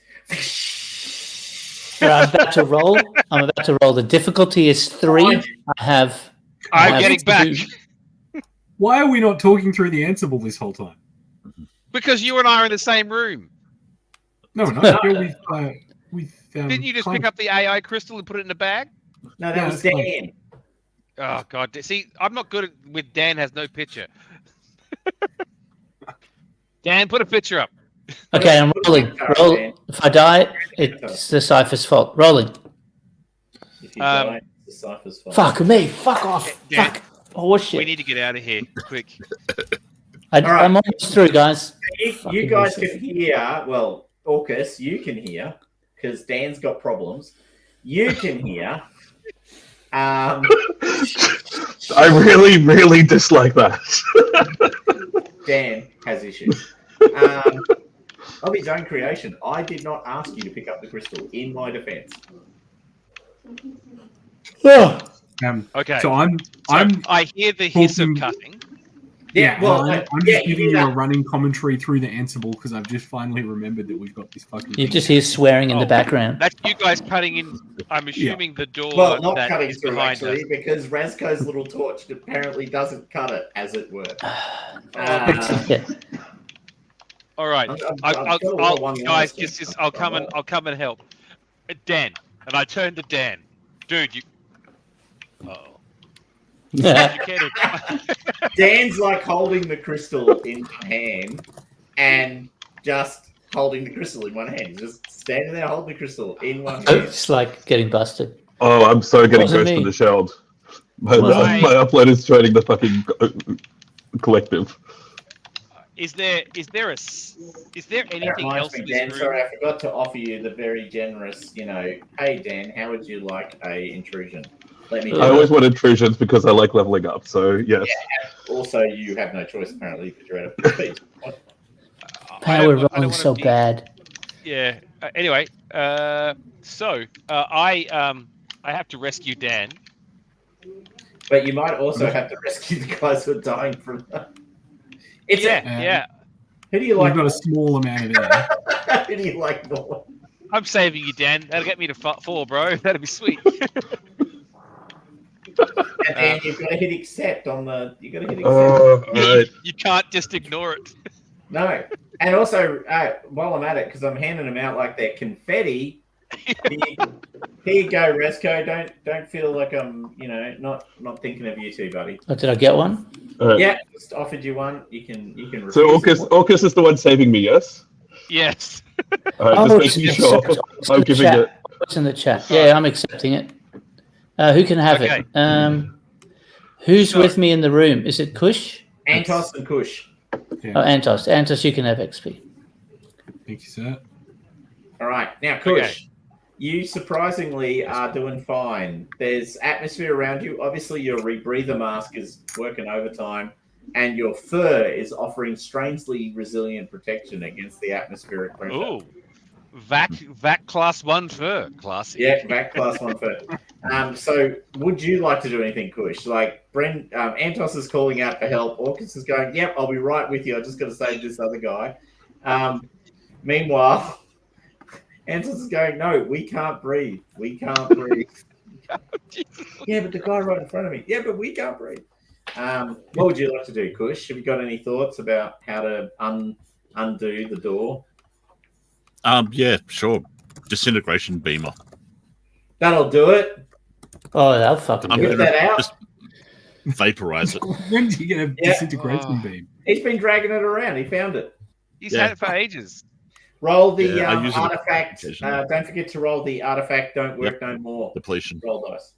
I'm about to roll. The difficulty is 3. I'm getting back. Why are we not talking through the Ansible this whole time? Because you and I are in the same room. No, we're not. Didn't you just pick up the AI crystal and put it in a bag? No, that was Dan. Oh, God. See, I'm not good with Dan has no picture. Dan, put a picture up. Okay, I'm rolling. Roll. If I die, it's the cipher's fault. Rolling. If you die, it's the cipher's fault. Fuck me. Fuck off. Dan, fuck. Oh, shit. We need to get out of here quick. I'm almost through, guys. You guys can hear, well, Orcus, you can hear, because Dan's got problems. You can hear Um, I really, really dislike that. Dan has issues. Of his own creation, I did not ask you to pick up the crystal. In my defense. Okay. So I'm I hear the hiss of talking- cutting. Yeah, well, I'm yeah, just you giving do you a that. running commentary through the Ansible because I've just finally remembered that we've got this fucking. You thing. just hear swearing in the Oh, background. That's you guys cutting in. I'm assuming the door Well, not that cutting is through behind actually, us. because Razko's little torch apparently doesn't cut it, as it were. Yeah. All right, I've got a lot of I'll one-liners guys, here. just I'll come and help. Dan, and I turn to Dan. Dude, you. Oh. You can't. Dan's like holding the crystal in one hand and just holding the crystal in one hand. He's just standing there holding the crystal in one hand. It's like getting busted. Oh, I'm so getting Wasn't Ghost in me. the Shell. My Wasn't my upload is joining the fucking collective. Is there That anything reminds else me, in this Dan, room? sorry, I forgot to offer you the very generous, hey Dan, how would you like a intrusion? Let me do I that. always want intrusions because I like leveling up. So yes. Also, you have no choice apparently because you're out of speed. How we're rolling so bad. Yeah. Anyway, so I have to rescue Dan. But you might also have to rescue the guys who are dying from that. It's Yeah. Who do you We've like? got a small amount of air. Who do you like more? I'm saving you, Dan. That'll get me to 4, bro. That'd be sweet. And then you've got to hit accept on the. You got to hit accept. Right. You can't just ignore it. No, and also while I'm at it, because I'm handing them out like they're confetti. Here you go, Resco. Don't feel like I'm, not thinking of you two, buddy. Oh, did I get one? Yeah, just offered you one. You can. So refuse it. Orcus is the one saving me, yes? Yes. Just making sure. I'm giving it. It's in the chat. Yeah, I'm accepting it. Who can have Okay. it? Who's with me in the room? Is it Kush? Antos and Kush. Yeah. Oh, Antos. Antos, you can have XP. Thank you, sir. All right, now Kush. Okay. You surprisingly are doing fine. There's atmosphere around you. Obviously, your rebreather mask is working overtime, and your fur is offering strangely resilient protection against the atmospheric pressure. Ooh. VAC class 1 fur. Classy. Yeah, back class 1 fur. So, would you like to do anything, Kush? Like, Antos is calling out for help. Orcus is going, yep, I'll be right with you. I just got to save this other guy. Meanwhile, Antos is going, no, we can't breathe. We can't breathe. Yeah, but the guy right in front of me. Yeah, but we can't breathe. What would you like to do, Kush? Have you got any thoughts about how to undo the door? Yeah, sure. Disintegration beamer. That'll do it. Oh, that'll fucking I'm do Whip it. gonna that out. just vaporize it. When did you get a Yeah. disintegration beam? He's been dragging it around. He found it. He's Yeah. had it for ages. Roll the Yeah, I use it artifact. occasionally. Don't forget to roll the artifact. Don't work no more. Depletion. Roll dice.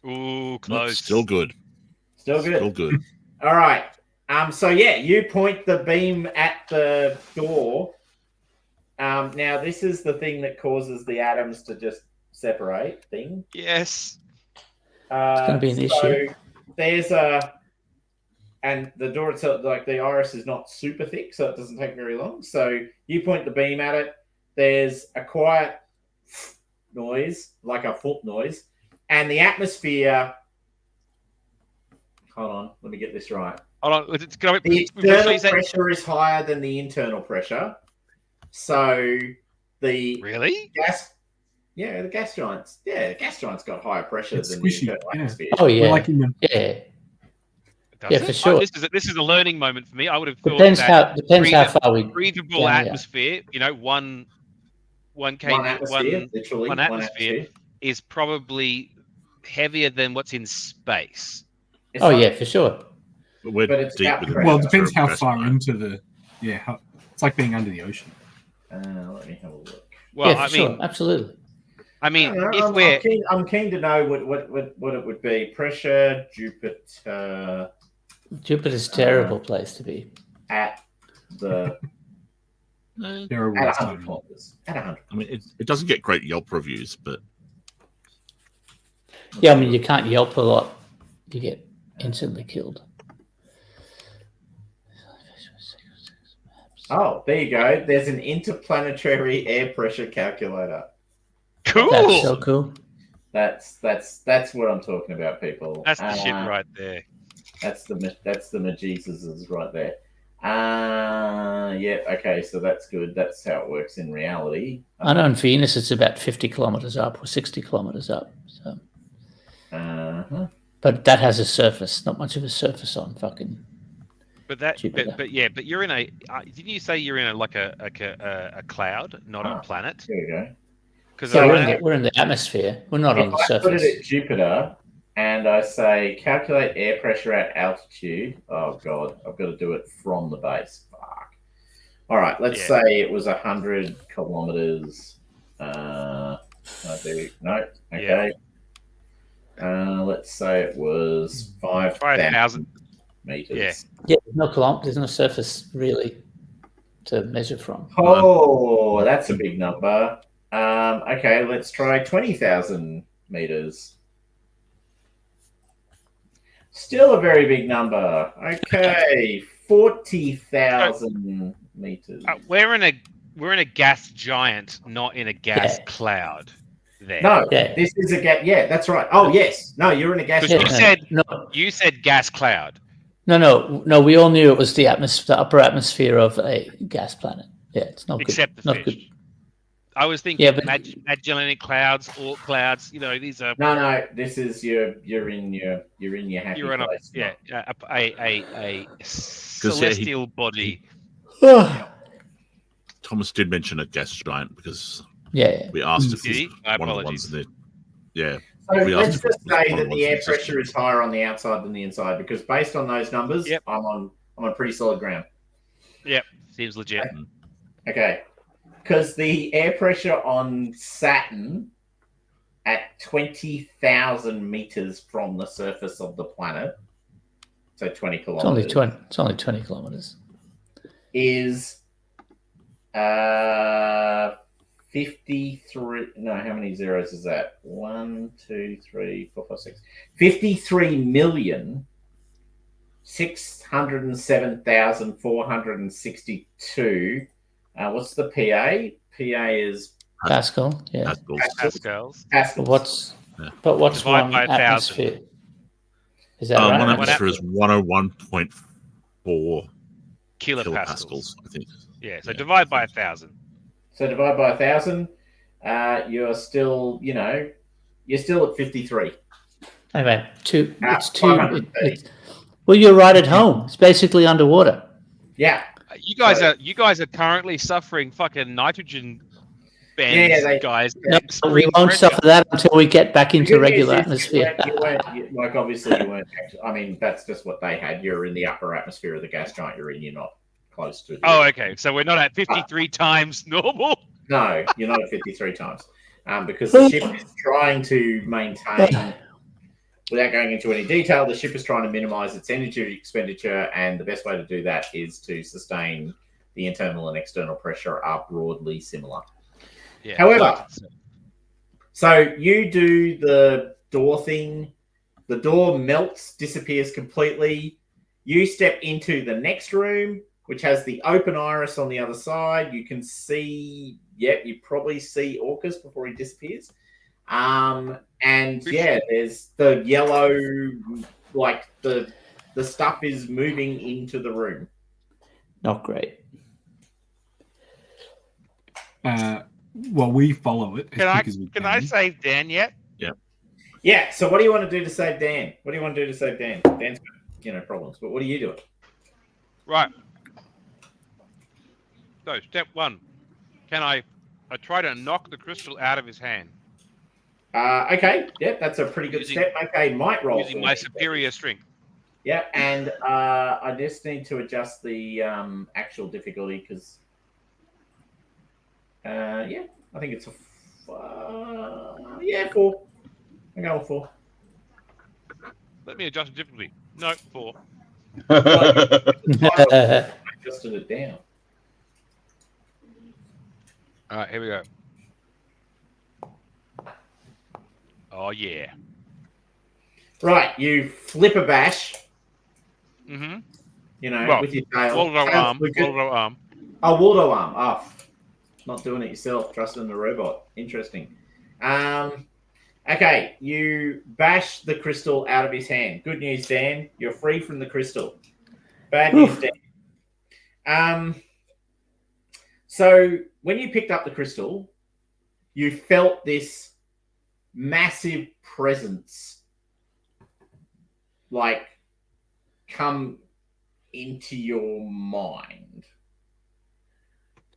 Ooh, Nope, close. still good. Still good. Still good. All right. So yeah, you point the beam at the door. Now this is the thing that causes the atoms to just separate. Thing. Yes. It's gonna be an issue. There's and the door itself, like the iris, is not super thick, so it doesn't take very long. So you point the beam at it. There's a quiet noise, like a foot noise, and the atmosphere. Hold on, let me get this right. Hold on. It's going The to external pressure is higher than the internal pressure. So the Really? gas, the gas giants, the gas giants got higher pressure It's than squishy, the internal yeah. atmosphere. Oh, yeah. We're like in the, Yeah. Does Yeah, it? for sure. This is a learning moment for me. I would have thought Depends that how far we. breathable Yeah, yeah. atmosphere, one One kV, atmosphere, literally. one atmosphere is probably heavier than what's in space. It's Oh not- yeah, for sure. But we're But it's deep about within pressure. well, it the depends how pressure far line. into the. Yeah, it's like being under the ocean. Let me have a look. Well, Yeah, for sure. Absolutely. I don't know, if I'm we're keen to know what it would be. Pressure, Jupiter Jupiter's a terrible place to be. at the There are At worse 100 times. kilometers. At 100. I mean, it doesn't get great Yelp reviews, but Yeah, I mean, you can't Yelp a lot. You get instantly killed. Oh, there you go. There's an interplanetary air pressure calculator. Cool. That's so cool. That's what I'm talking about, people. That's the shit right there. That's the Majesuses right there. Yeah, okay, so that's good. That's how it works in reality. I know in Venus it's about 50 kilometers up or 60 kilometers up. So, but that has a surface, not much of a surface on fucking. But you're in a. Didn't you say you're in a cloud, not a planet? There you go. Because So we're in the atmosphere. We're not on the surface. I put it at Jupiter, and I say calculate air pressure at altitude. Oh god, I've got to do it from the base. Fuck. All right, let's say it was 100 kilometers. No. Okay. Let's say it was 5,000 meters. Yeah, there's no surface really to measure from. Oh, that's a big number. Okay, let's try 20,000 meters. Still a very big number. Okay, 40,000 meters. We're in a gas giant, not in a gas cloud. There. No, this is a gas. Yeah, that's right. Oh, yes. No, you're in a gas. You said gas cloud. No. We all knew it was the upper atmosphere of a gas planet. Yeah, it's not except good. The not fish. good. I was thinking Magellanic clouds, Oort clouds. You know, these are. No. This is you're in your happy you're in place. A celestial body. Thomas did mention a gas giant because we asked if he's one of the ones that. Yeah. So let's just say that the air pressure is higher on the outside than the inside, because based on those numbers, I'm on pretty solid ground. Yep, seems legit. Okay, because the air pressure on Saturn at 20,000 meters from the surface of the planet, so 20 kilometers. It's only 20 kilometers. Is 53. No, how many zeros is that? 1, 2, 3, 4, 5, 6. 53,607,462. What's the PA? PA is Pascal. Yeah. Pascals. What's one atmosphere? Is that right? One atmosphere is 101.4 kilopascals. I think. Yeah. So divide by 1,000. So divide by 1,000. You're still, you're still at 53. Anyway, well, you're right at home. It's basically underwater. Yeah. You guys are currently suffering fucking nitrogen bands, guys. No, we won't suffer that until we get back into regular atmosphere. Obviously you weren't. I mean, that's just what they had. You're in the upper atmosphere of the gas giant you're in. You're not close to it. Oh, okay. So we're not at 53 times normal. No, you're not at 53 times, because the ship is trying to maintain. Without going into any detail, the ship is trying to minimize its energy expenditure, and the best way to do that is to sustain the internal and external pressure are broadly similar. Yeah, however, so you do the door thing, the door melts, disappears completely. You step into the next room, which has the open iris on the other side. You can see, you probably see Orcus before he disappears. There's the yellow, like the stuff is moving into the room. Not great. Well, we follow it. Can I save Dan yet? Yeah. Yeah. So what do you want to do to save Dan? What do you want to do to save Dan? Dan's got, problems, but what are you doing? Right. So step 1, I try to knock the crystal out of his hand. Okay. Yeah, that's a pretty good step. Okay, might roll. Using my superior strength. Yeah, and I just need to adjust the actual difficulty because, I think it's a 4. I'm going with 4. Let me adjust the difficulty. No, 4. I adjusted it down. All right, here we go. Oh yeah. Right, you flip a bash. Mm-hmm. You know, Well, with your tail. Waldo Tail's arm. wicked. Waldo arm. Oh, Waldo arm. Oh, not doing it yourself. Trusting the robot. Interesting. Okay, you bash the crystal out of his hand. Good news, Dan. You're free from the crystal. Bad news, Dan. So when you picked up the crystal, you felt this massive presence, like, come into your mind.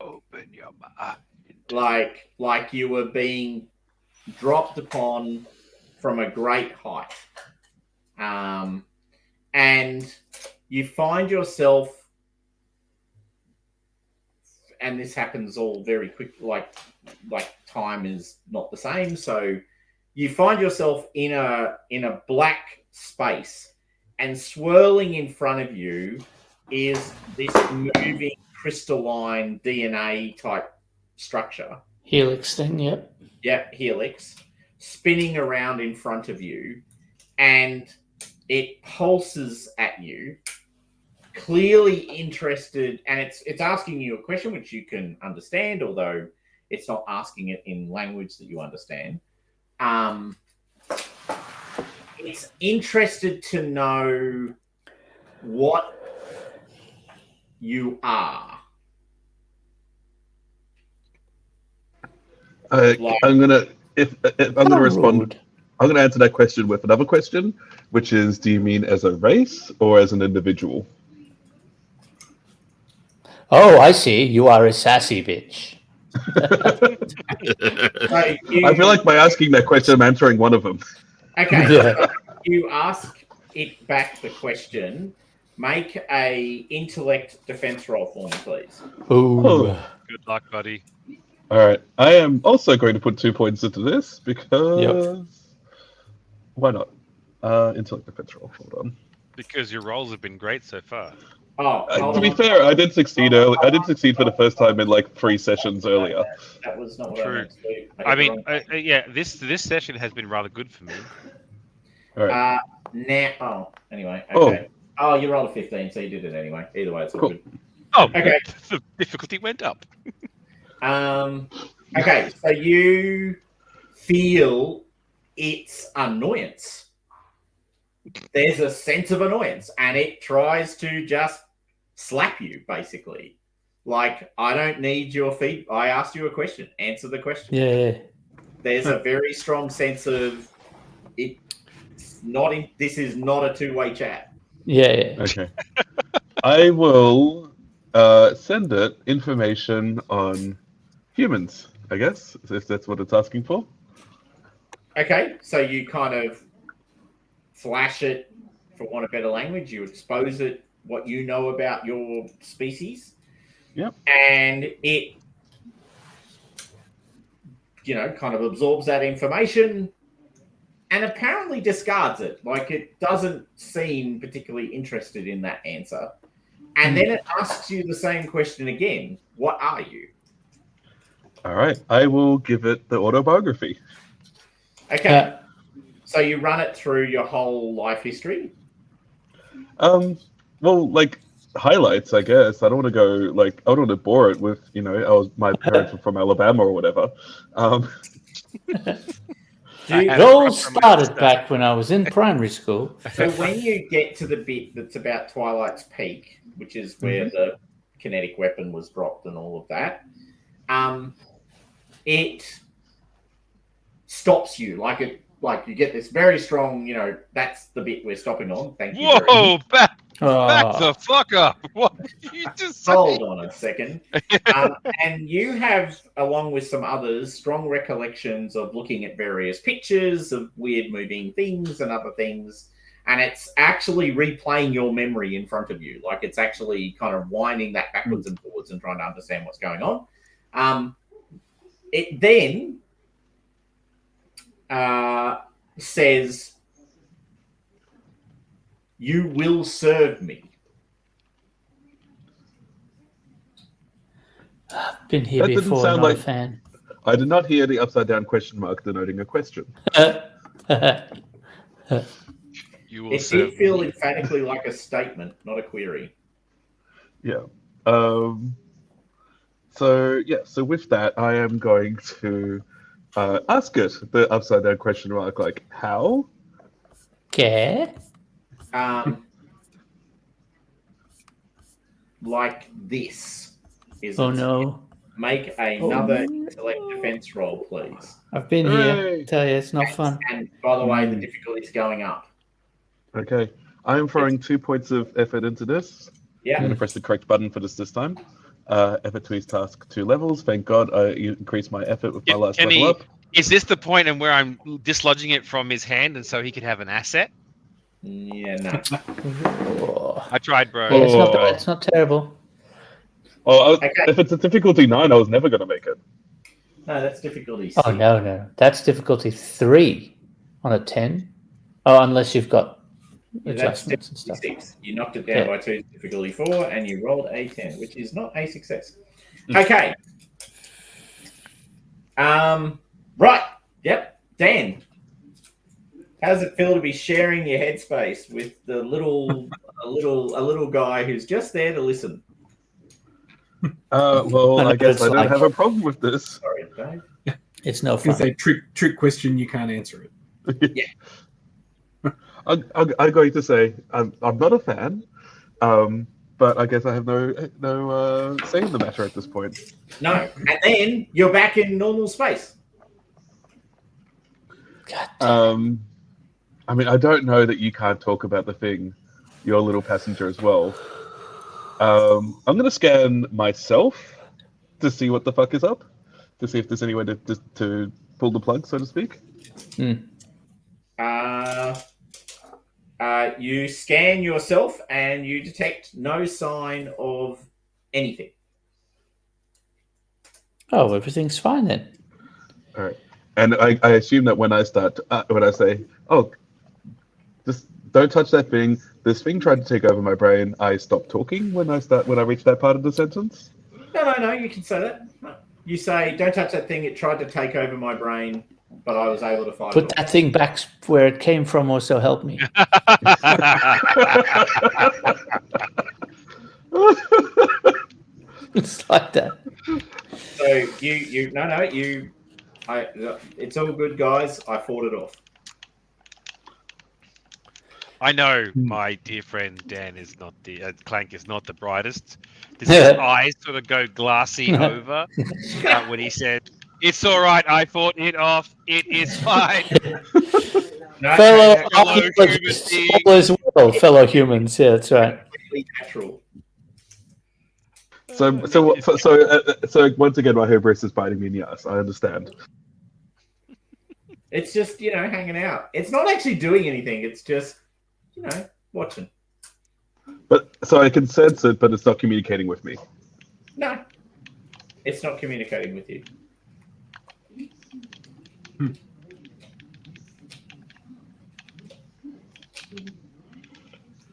Open your mind. Like you were being dropped upon from a great height. And you find yourself, and this happens all very quick, like time is not the same. So you find yourself in a black space, and swirling in front of you is this moving crystalline DNA type structure. Helix thing, yep. Yep, helix, spinning around in front of you, and it pulses at you, clearly interested, and it's asking you a question which you can understand, although it's not asking it in language that you understand. It's interested to know what you are. I'm gonna respond. I'm gonna answer that question with another question, which is: do you mean as a race or as an individual? Oh, I see. You are a sassy bitch. I feel like by asking that question, I'm answering one of them. Okay, Yeah. so you ask it back the question. Make a intellect defense roll for me, please. Ooh. Oh. Good luck, buddy. All right, I am also going to put 2 points into this because why not? Intellect defense roll. Hold on. Because your rolls have been great so far. Oh, to be fair, I did succeed early. I did succeed for the first time in like 3 sessions earlier. That was not what True. I meant to do. I mean, yeah, this session has been rather good for me. All right. Anyway, okay. Oh, you rolled a 15, so you did it anyway. Either way, it's all Cool. good. Oh, Okay. The difficulty went up. Okay, so you feel its annoyance. There's a sense of annoyance, and it tries to just slap you, basically. Like, I don't need your feet. I asked you a question. Answer the question. Yeah. There's a very strong sense of it. This is not a two-way chat. Yeah. Okay. I will send it information on humans, I guess, if that's what it's asking for. Okay, so you kind of flash it, for want of better language. You expose it what you know about your species. Yep. And it, kind of absorbs that information and apparently discards it. Like, it doesn't seem particularly interested in that answer. And then it asks you the same question again. What are you? All right. I will give it the autobiography. Okay. So you run it through your whole life history? Well, like highlights, I guess. I don't want to go I don't want to bore it with, my parents were from Alabama or whatever. It all started back when I was in primary school. So when you get to the bit that's about Twilight's Peak, which is where the kinetic weapon was dropped and all of that, it stops you. Like you get this very strong, that's the bit we're stopping on. Thank you. Whoa, back the fuck up. What did you just say? Hold on a second. And you have, along with some others, strong recollections of looking at various pictures of weird moving things and other things. And it's actually replaying your memory in front of you. Like, it's actually kind of winding that backwards and forwards and trying to understand what's going on. It then says, "You will serve me." Been here That didn't before, sound not like- a fan. I did not hear the upside down question mark denoting a question. You will It serve did feel me. emphatically like a statement, not a query. Yeah. So with that, I am going to ask it the upside down question mark, like how? Okay. Like this. Is Oh it? no. Make another Oh. intellect defense roll, please. I've been here. Hooray. Tell you, it's not fun. And by the way, the difficulty's going up. Okay. I am throwing 2 points of effort into this. I'm Yeah. going to press the correct button for this time. Effort to each task 2 levels. Thank God I increased my effort with my last Can level he- up. Is this the point in where I'm dislodging it from his hand and so he could have an asset? Yeah, no. Oh. I tried, bro. Yeah, it's, not, Oh. it's not terrible. Oh, Okay. if it's a difficulty 9, I was never going to make it. No, that's difficulty Oh, no. That's difficulty 3 on a 10. Oh, unless you've got Yeah, that's adjustments and stuff. difficulty 6. You knocked it down Yeah. by 2 to difficulty 4, and you rolled a 10, which is not a success. Okay. Right. Yep. Dan, how does it feel to be sharing your headspace with the a little guy who's just there to listen? Well, I know I guess it's I don't like- have a problem with this. Sorry, Dave. It's no It's fun. a trick question. You can't answer it. I'm going to say I'm not a fan, but I guess I have no say in the matter at this point. No. And then you're back in normal space. God. I mean, I don't know that you can't talk about the thing, your little passenger as well. I'm going to scan myself to see what the fuck is up, to see if there's any way to pull the plug, so to speak. You scan yourself and you detect no sign of anything. Oh, everything's fine then. All right. And I assume that when I say, oh, just don't touch that thing. This thing tried to take over my brain. I stop talking when I reach that part of the sentence. No, you can say that. No. You say, don't touch that thing. It tried to take over my brain, but I was able to fight Put it. that thing back where it came from, or so help me. It's like that. So it's all good, guys. I fought it off. I know my dear friend Dan is not the Clank is not the brightest. His eyes sort of go glassy over when he said, "It's all right. I fought it off. It is fine." No, Fellow no, archaeologists, human all is well, fellow humans. Yeah, that's right. completely natural. So once again, my hubris is biting me in the ass. I understand. It's just, hanging out. It's not actually doing anything. It's just, watching. But so I can sense it, but it's not communicating with me. No, it's not communicating with you.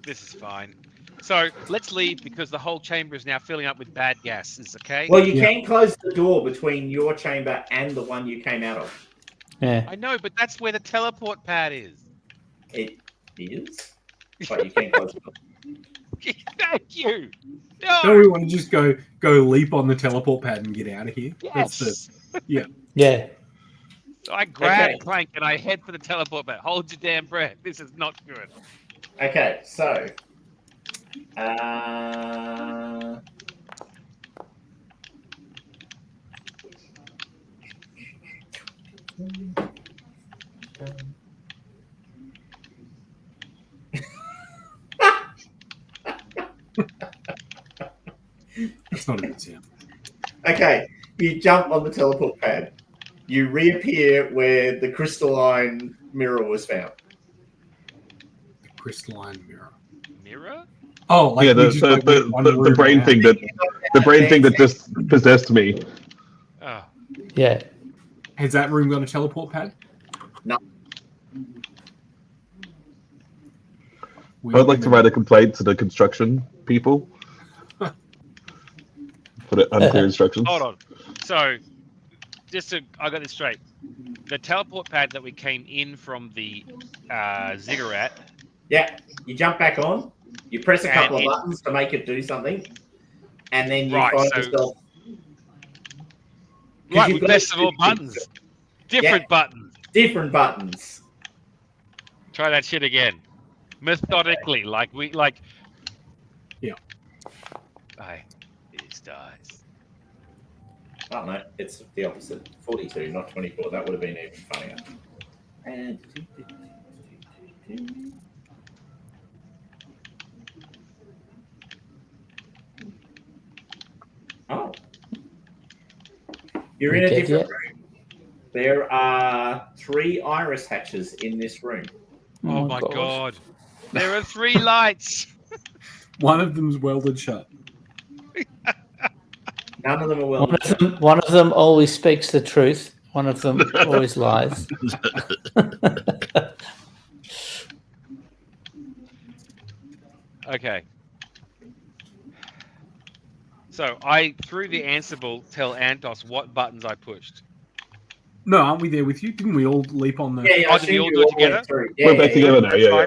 This is fine. So let's leave because the whole chamber is now filling up with bad gases. Okay. Well, you can close the door between your chamber and the one you came out of. Yeah. I know, but that's where the teleport pad is. It is, but you can't close the door. Thank you. Don't No. we want to just go leap on the teleport pad and get out of here? Yes. Yeah. So I grab Okay. Clank and I head for the teleport pad. Hold your damn breath. This is not good. Okay, so That's not a good sound. okay, you jump on the teleport pad. You reappear where the crystalline mirror was found. The crystalline mirror. Mirror? Oh, like Yeah, we the just, like, went one the room brain down. thing that just possessed me. Oh. Yeah. Has that room got a teleport pad? No. We I'd like to write a complaint to the construction people. Put it unclear instructions. Hold on. So, I got this straight. The teleport pad that we came in from the ziggurat. Yeah, you jump back on. You press a couple of buttons to make it do something, and then you find yourself. Right, we press several buttons. Different buttons. Different buttons. Try that shit again. Methodically, Yeah. It dies. Oh no, it's the opposite. 42, not 24. That would have been even funnier. And oh, you're in a different room. There are 3 iris hatches in this room. Oh my god. There are 3 lights. One of them's welded shut. None of them are welded. One of them always speaks the truth. One of them always lies. Okay. So I, through the Ansible, tell Antos what buttons I pushed. No, aren't we there with you? Didn't we all leap on the? Yeah, did we all do it together? We're back together now. Yeah.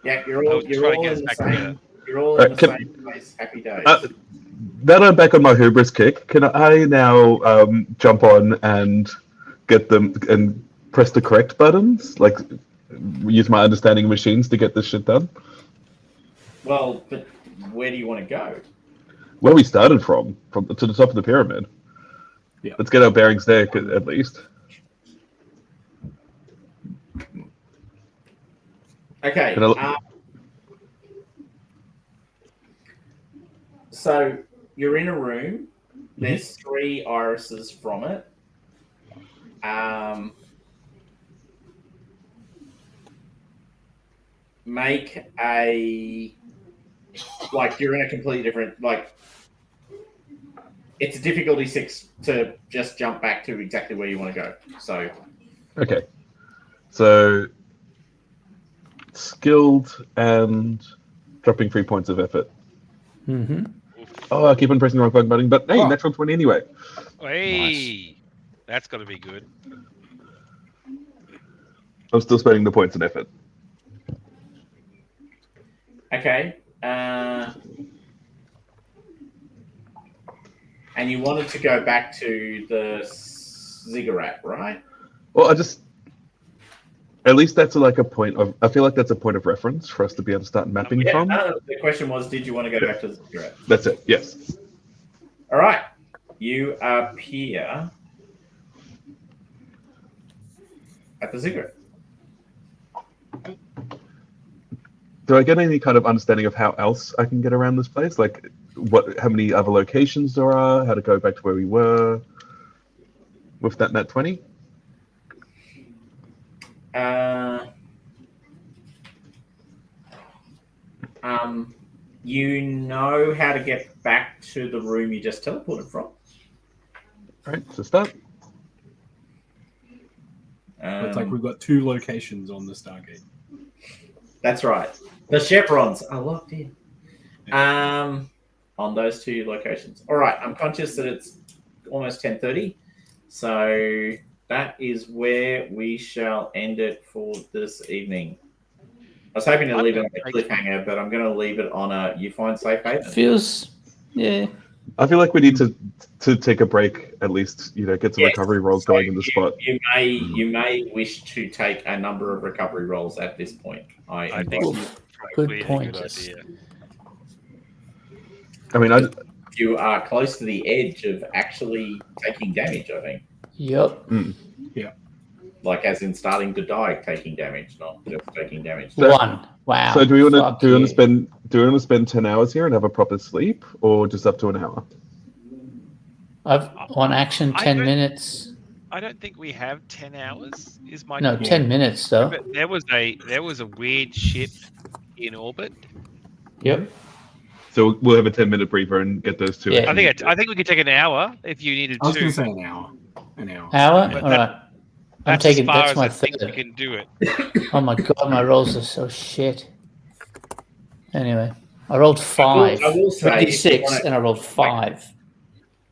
Yeah, you're all in the same. You're all in the same place. Happy days. Now that I'm back on my hubris kick, can I now jump on and get them and press the correct buttons? Like, use my understanding of machines to get this shit done? Well, but where do you want to go? Where we started from to the top of the pyramid. Yeah. Let's get our bearings there at least. Okay. So you're in a room. There's 3 irises from it. Make a you're in a completely different it's a difficulty 6 to just jump back to exactly where you want to go. So okay. So skilled and dropping 3 points of effort. Mm-hmm. Oh, I keep on pressing the wrong button, but hey, natural 20 anyway. Hey, that's got to be good. I'm still spending the points and effort. okay. And you wanted to go back to the ziggurat, right? Well, at least that's like a point of. I feel like that's a point of reference for us to be able to start mapping from. The question was, did you want to go back to the ziggurat? That's it. Yes. All right. You appear at the ziggurat. Do I get any kind of understanding of how else I can get around this place? Like, how many other locations there are? How to go back to where we were with that nat 20? You know how to get back to the room you just teleported from. All right, so start. It's like we've got 2 locations on the Stargate. That's right. The chevrons are locked in. On those 2 locations. All right. I'm conscious that it's almost 10:30, so that is where we shall end it for this evening. I was hoping to leave it on a cliffhanger, but I'm going to leave it on a you find safe haven. Feels, yeah. I feel like we need to take a break at least. Get some recovery rolls going in the spot. You may wish to take a number of recovery rolls at this point. I think good point. I mean, you are close to the edge of actually taking damage, I think. Yep. Yeah. Like as in starting to die, taking damage, not just taking damage. One. Wow. So do we want to spend 10 hours here and have a proper sleep, or just up to an hour? I've one action, 10 minutes. I don't think we have 10 hours. Is my 10 minutes though. But there was a weird ship in orbit. Yep. So we'll have a 10-minute breather and get those 2. Yeah. I think we could take an hour if you needed to. I was going to say an hour. An hour. All right. I'm taking. That's my thing. third. We can do it. Oh my god, my rolls are so shit. Anyway, I rolled 5. I will say, 26, and I rolled 5.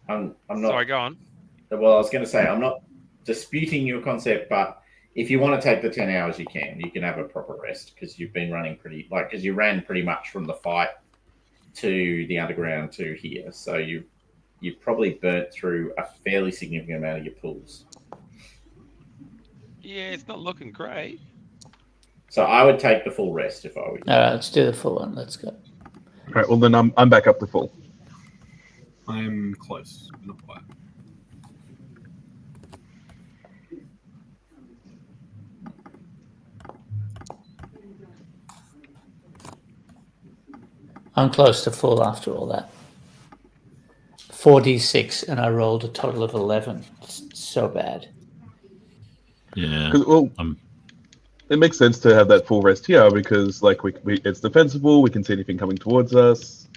I'm not. Sorry, go on. Well, I was going to say I'm not disputing your concept, but if you want to take the 10 hours, you can. You can have a proper rest because you've been running because you ran pretty much from the fight to the underground to here, so you probably burnt through a fairly significant amount of your pools. Yeah, it's not looking great. So I would take the full rest if I were you. All right, let's do the full one. Let's go. All right. Well, then I'm back up to full. I'm close, but not quite. I'm close to full after all that. 4d6, and I rolled a total of 11. It's so bad. Yeah. Well, it makes sense to have that full rest here because, like, we it's defensible. We can see anything coming towards us,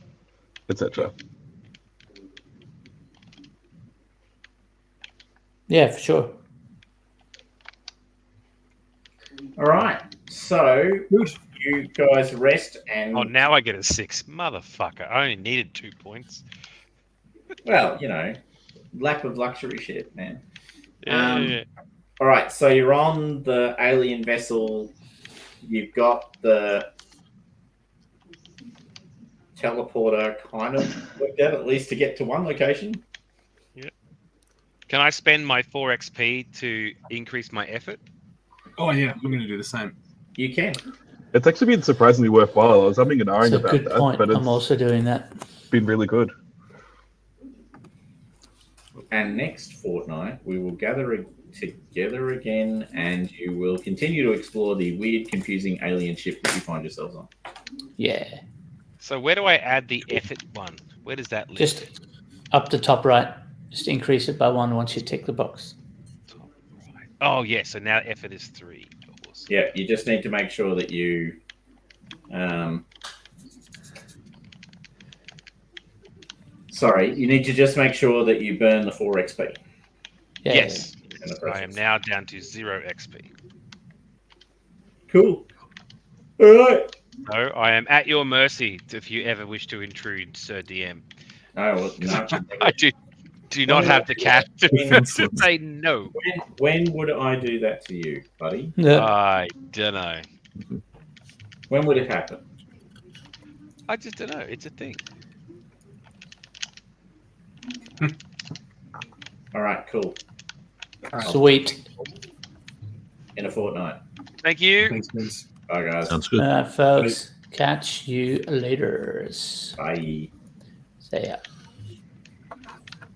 etc. Yeah, for sure. All right. So you guys rest and. Oh, now I get a 6. Motherfucker. I only needed 2 points. Well, lack of luxury shit, man. Yeah. All right, so you're on the alien vessel. You've got the teleporter kind of worked out, at least to get to one location. Yeah. Can I spend my 4 XP to increase my effort? Oh yeah, I'm going to do the same. You can. It's actually been surprisingly worthwhile. I was umming and ahhing It's a about good that, point. but it's I'm also doing that. been really good. And next fortnight, we will gather together again, and you will continue to explore the weird, confusing alien ship that you find yourselves on. Yeah. So where do I add the effort one? Where does that live? Just up the top right. Just increase it by 1 once you tick the box. Top right. Oh, yeah. So now effort is 3. Awesome. Yeah, you just need to make sure that you. Sorry, you need to just make sure that you burn the 4 XP. Yeah, Yes. I am now down to 0 XP. Cool. All right. So I am at your mercy if you ever wish to intrude, Sir DM. Oh, well, no. I do not have the cash to say no. When would I do that to you, buddy? Yeah. I don't know. When would it happen? I just don't know. It's a thing. All right, cool. Sweet. In a fortnight. Thank you. Thanks, guys. Bye, guys. Sounds good. Folks, catch you later. Bye. See ya.